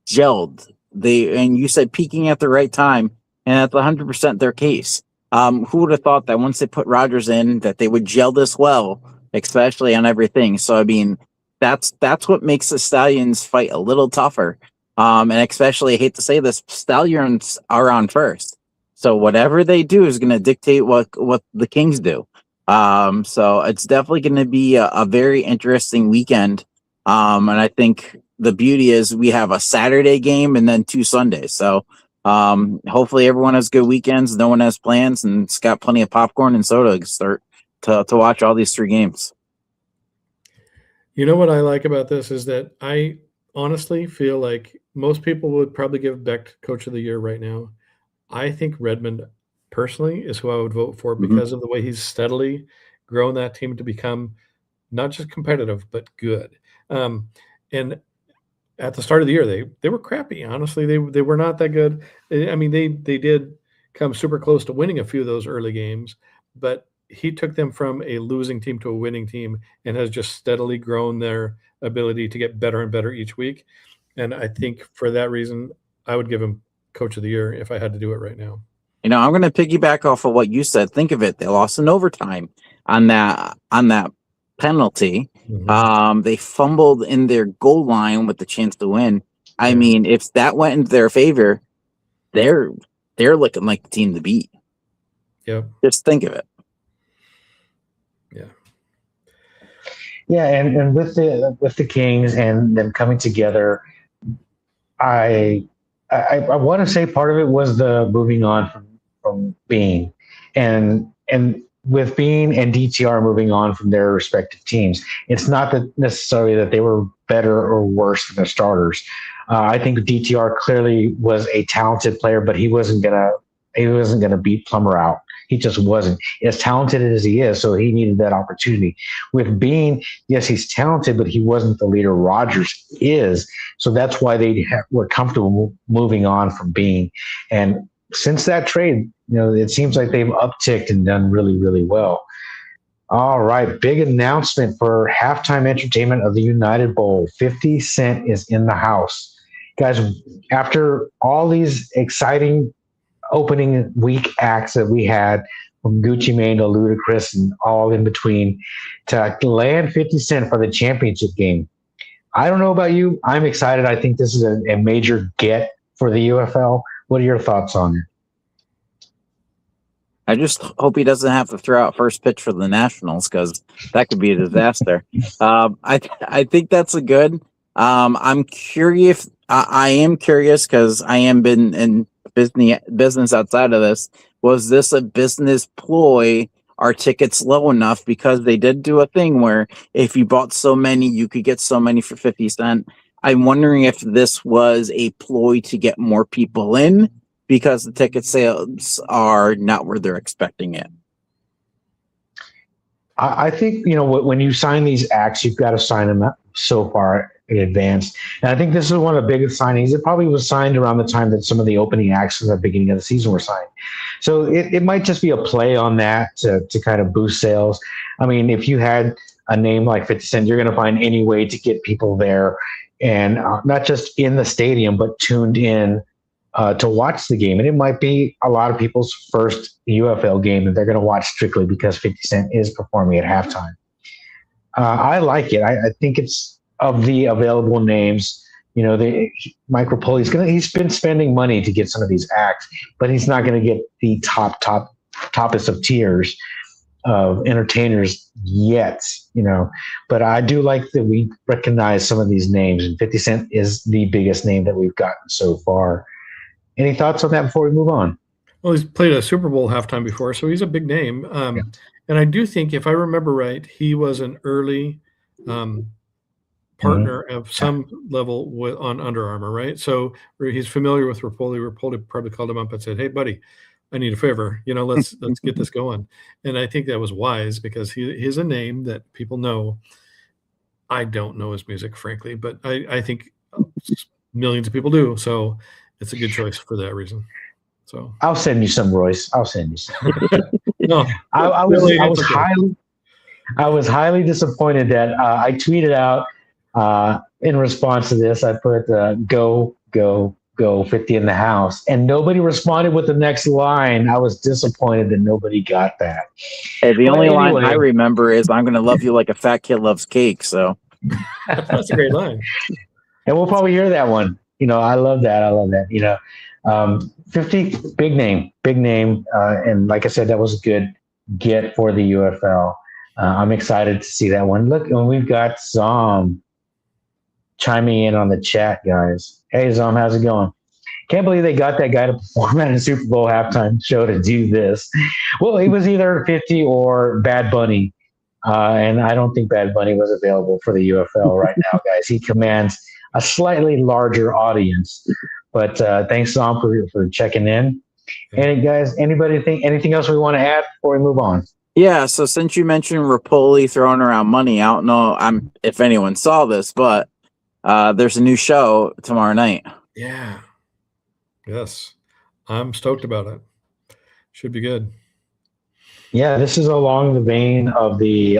gelled. And you said peaking at the right time, and that's 100% their case. Who would have thought that once they put Rodgers in, that they would gel this well, especially on everything. So I mean, that's what makes the Stallions fight a little tougher. And especially, I hate to say this, Stallions are on first. So whatever they do is going to dictate what the Kings do. So it's definitely going to be a very interesting weekend. And I think the beauty is we have a Saturday game and then 2 Sundays. So hopefully everyone has good weekends. No one has plans, and it's got plenty of popcorn and soda to start to watch all these 3 games. You know what I like about this is that I honestly feel like most people would probably give Beck Coach of the Year right now. I think Redmond personally is who I would vote for because of the way he's steadily grown that team to become not just competitive, but good. And at the start of the year, they were crappy. Honestly, they were not that good. I mean, they did come super close to winning a few of those early games, but he took them from a losing team to a winning team and has just steadily grown their ability to get better and better each week. And I think for that reason, I would give him Coach of the Year if I had to do it right now. I'm going to piggyback off of what you said. Think of it. They lost in overtime. on that penalty. They fumbled in their goal line with the chance to win. I mean, if that went into their favor, they're looking like the team to beat. Yep. Just think of it. Yeah, and with the Kings and them coming together, I want to say part of it was the moving on from Bean, and with Bean and DTR moving on from their respective teams. It's not that necessarily that they were better or worse than the starters. I think DTR clearly was a talented player, but he wasn't gonna beat Plummer out. He just wasn't as talented as he is, so he needed that opportunity. With Bean, yes, he's talented, but he wasn't the leader Rodgers is. So that's why they were comfortable moving on from Bean. And since that trade, it seems like they've upticked and done really, really well. All right, big announcement for halftime entertainment of the United Bowl. 50 Cent is in the house. Guys, after all these exciting opening week acts that we had, from Gucci Mane to Ludacris and all in between, to land 50 Cent for the championship game. I don't know about you. I'm excited. I think this is a major get for the UFL. What are your thoughts on it? I just hope he doesn't have to throw out first pitch for the Nationals, because that could be a disaster. I think that's a good. I'm curious. I am curious because I am been in business outside of this. Was this a business ploy? Are tickets low enough? Because they did do a thing where if you bought so many, you could get so many for 50 cents. I'm wondering if this was a ploy to get more people in, because the ticket sales are not where they're expecting it. I think, when you sign these acts, you've got to sign them up so far in advance. And I think this is one of the biggest signings. It probably was signed around the time that some of the opening acts in the beginning of the season were signed. So it might just be a play on that to kind of boost sales. I mean, if you had a name like 50 Cent, you're going to find any way to get people there, and not just in the stadium, but tuned in to watch the game. And it might be a lot of people's first UFL game that they're going to watch strictly because 50 Cent is performing at halftime. I like it. I think it's, of the available names, Mike Rapoli, he's been spending money to get some of these acts, but he's not going to get the toppest of tiers of entertainers yet, But I do like that we recognize some of these names, and 50 Cent is the biggest name that we've gotten so far. Any thoughts on that before we move on? Well, he's played a Super Bowl halftime before, so he's a big name. And I do think, if I remember right, he was an early partner of some level on Under Armour, right? So he's familiar with Rapoli. Rapoli probably called him up and said, "Hey, buddy, I need a favor. Let's get this going." And I think that was wise, because he's a name that people know. I don't know his music, frankly, but I think millions of people do. So it's a good choice for that reason. So I'll send you some, Royce. I'll send you some. No, I was highly disappointed that I tweeted out in response to this. I put go 50 in the house, and nobody responded with the next line. I was disappointed that nobody got that. Hey, the only line I remember is "I'm going to love you like a fat kid loves cake." So that's a great line. And we'll probably hear that one. I love that. 50, big name. And like I said, that was a good get for the UFL. I'm excited to see that one. Look, and we've got Zom chiming in on the chat, guys. Hey, Zom, how's it going? Can't believe they got that guy to perform at a Super Bowl halftime show to do this. Well, it was either 50 or Bad Bunny. And I don't think Bad Bunny was available for the UFL right now, guys. He commands a slightly larger audience. But thanks, Zom, for checking in. And guys, anybody think anything else we want to add before we move on? Yeah, so since you mentioned Rapoli throwing around money, I don't know if anyone saw this, but there's a new show tomorrow night. Yeah. Yes. I'm stoked about it. Should be good. Yeah, this is along the vein of the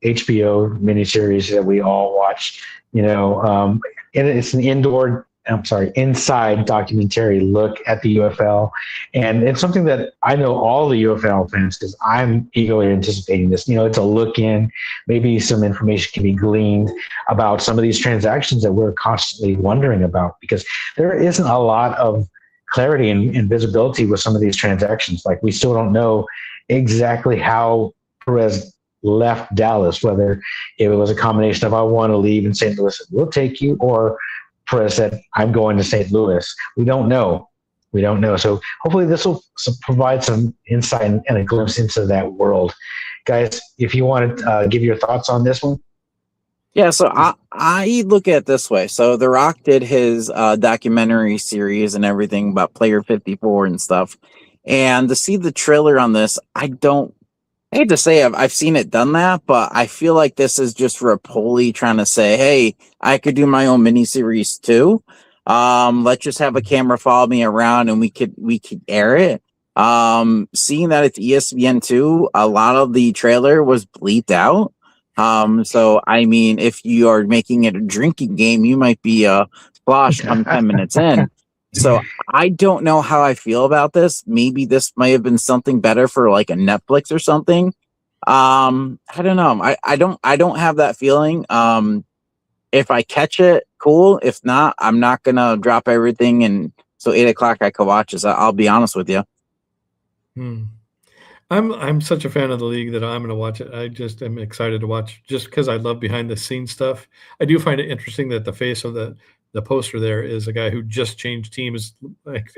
HBO miniseries that we all watch. And it's an indoor inside documentary look at the UFL. And it's something that I know all the UFL fans, because I'm eagerly anticipating this. It's a look in, maybe some information can be gleaned about some of these transactions that we're constantly wondering about, because there isn't a lot of clarity and visibility with some of these transactions. Like, we still don't know exactly how Perez left Dallas, whether it was a combination of, I want to leave and St. Louis will take you, or Perez said, I'm going to St. Louis. We don't know. So hopefully this will provide some insight and a glimpse into that world. Guys, if you want to give your thoughts on this one. Yeah, so I look at it this way. So The Rock did his documentary series and everything about Player 54 and stuff. And to see the trailer on this, I hate to say I've seen it done that, but I feel like this is just Rapoli trying to say, hey, I could do my own miniseries too. Let's just have a camera follow me around and we could air it. Seeing that it's ESPN2, a lot of the trailer was bleeped out. So I mean, if you are making it a drinking game, you might be sloshed 10 minutes in. So I don't know how I feel about this. Maybe this might have been something better for like a Netflix or something. I don't know. I don't have that feeling. If I catch it, cool. If not, I'm not gonna drop everything. And so 8 o'clock I could watch this. I'll be honest with you. I'm such a fan of the league that I'm going to watch it. I just am excited to watch, just because I love behind the scenes stuff. I do find it interesting that the face of the poster there is a guy who just changed teams, like,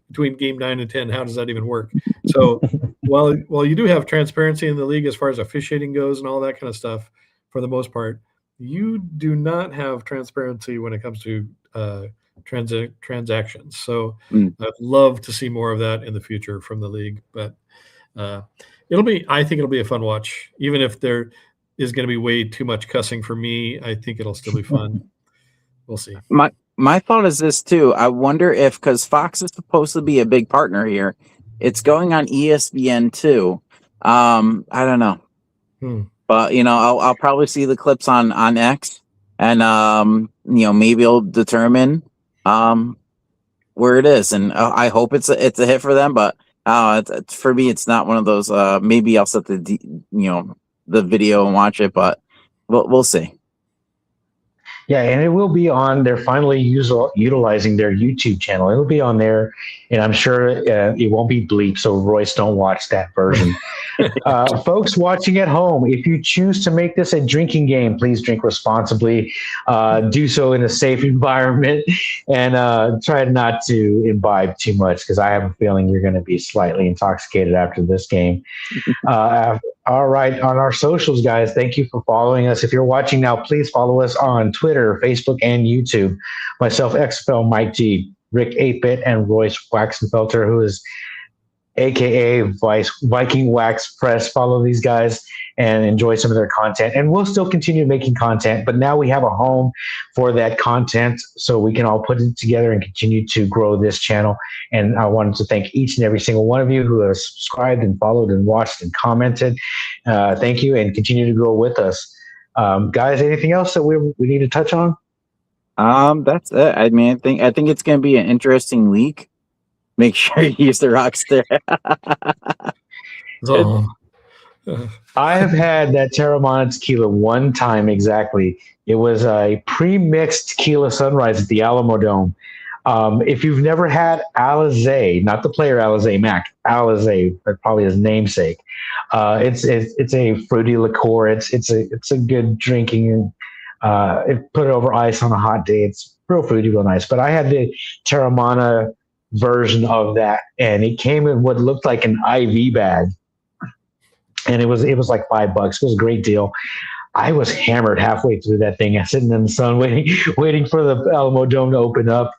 between game 9 and 10. How does that even work? So while you do have transparency in the league as far as officiating goes and all that kind of stuff, for the most part, you do not have transparency when it comes to transactions. So I'd love to see more of that in the future from the league. But I think it'll be a fun watch, even if there is going to be way too much cussing for me. I think it'll still be fun. We'll see. My thought is this too. I wonder if, because Fox is supposed to be a big partner here, it's going on ESPN too. I don't know, but I'll probably see the clips on X, and maybe I'll determine where it is, and I hope it's a hit for them. But for me, it's not one of those. Maybe I'll set the video and watch it, but we'll see. Yeah, and it will be on. They're finally utilizing their YouTube channel. It'll be on there, and I'm sure it won't be bleeped. So Royce, don't watch that version. Folks watching at home, if you choose to make this a drinking game, please drink responsibly. Do so in a safe environment, and try not to imbibe too much, because I have a feeling you're going to be slightly intoxicated after this game. All right, on our socials, guys, thank you for following us. If you're watching now, please follow us on Twitter, Facebook, and YouTube. Myself, XFL Mike G, Rick 8-Bit, and Royce Waxenfelter, who is AKA Viking Wax Press. Follow these guys and enjoy some of their content. And we'll still continue making content, but now we have a home for that content, so we can all put it together and continue to grow this channel. And I wanted to thank each and every single one of you who has subscribed and followed and watched and commented. Thank you, and continue to grow with us. Guys, anything else that we need to touch on? That's it. I mean, I think it's going to be an interesting week. Make sure you use the Rockster. I have had that Terramana tequila one time exactly. It was a pre-mixed tequila sunrise at the Alamo Dome. If you've never had Alizé, not the player Alizé Mac, Alizé, probably his namesake. It's a fruity liqueur. It's a good drinking, and put it over ice on a hot day. It's real fruity, real nice. But I had the Terramana version of that, and it came in what looked like an IV bag, and it was like $5. It was a great deal. I was hammered halfway through that thing, sitting in the sun waiting for the Alamo Dome to open up.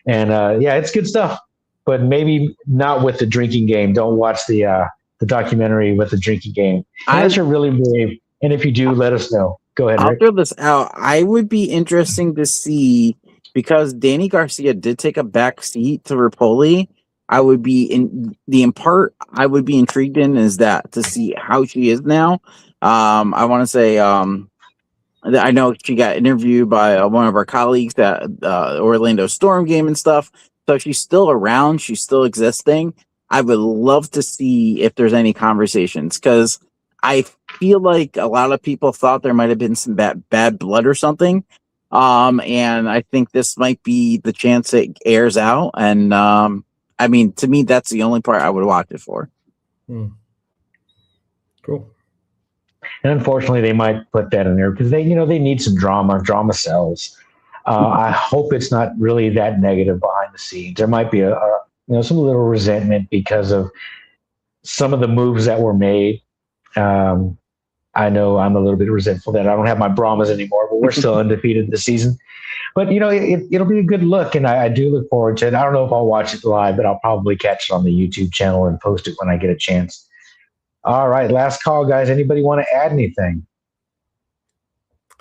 And yeah, it's good stuff, but maybe not with the drinking game. Don't watch the documentary with the drinking game unless you're really brave. And if you do, let us know. Go ahead, Rick. I'll throw this out. I would be interesting to see, because Danny Garcia did take a back seat to Rapoli. I would be I would be intrigued in is that to see how she is now. I want to say I know she got interviewed by one of our colleagues at Orlando Storm game and stuff. So she's still around. She's still existing. I would love to see if there's any conversations, because I feel like a lot of people thought there might have been some bad blood or something. And I think this might be the chance it airs out. And I mean, to me, that's the only part I would watch it for. Cool. And unfortunately, they might put that in there because they need some drama. Drama sells. I hope it's not really that negative behind the scenes. There might be some little resentment because of some of the moves that were made. I know I'm a little bit resentful that I don't have my Brahmas anymore, but we're still undefeated this season. But it'll be a good look, and I do look forward to it. I don't know if I'll watch it live, but I'll probably catch it on the YouTube channel and post it when I get a chance. All right, last call, guys. Anybody want to add anything?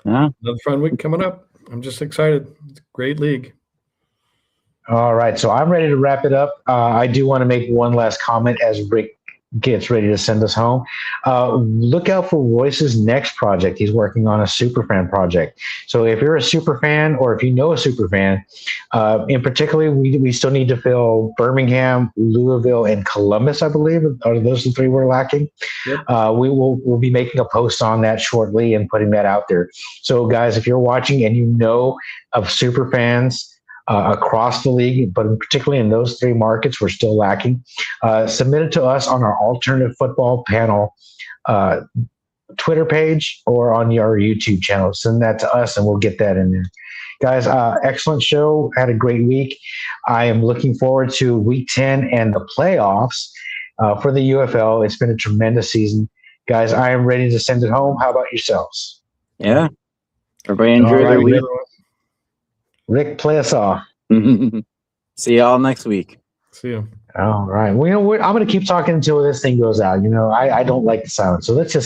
Yeah. Another fun week coming up. I'm just excited. It's a great league. All right, so I'm ready to wrap it up. I do want to make one last comment as Rick gets ready to send us home. Look out for Royce's next project. He's working on a superfan project. So if you're a superfan, or if you know a superfan, in particular, we still need to fill Birmingham, Louisville, and Columbus, I believe. Are those the three we're lacking? Yep. We'll be making a post on that shortly and putting that out there. So guys, if you're watching and you know of superfans across the league, but particularly in those three markets, we're still lacking. Submit it to us on our Alternative Football Panel Twitter page or on your YouTube channel. Send that to us, and we'll get that in there. Guys, excellent show. Had a great week. I am looking forward to Week 10 and the playoffs for the UFL. It's been a tremendous season. Guys, I am ready to send it home. How about yourselves? Yeah. Everybody enjoy their week. Rick, play us off. See y'all next week. See you. All right. Well, I'm going to keep talking until this thing goes out. I don't like the silence. So let's just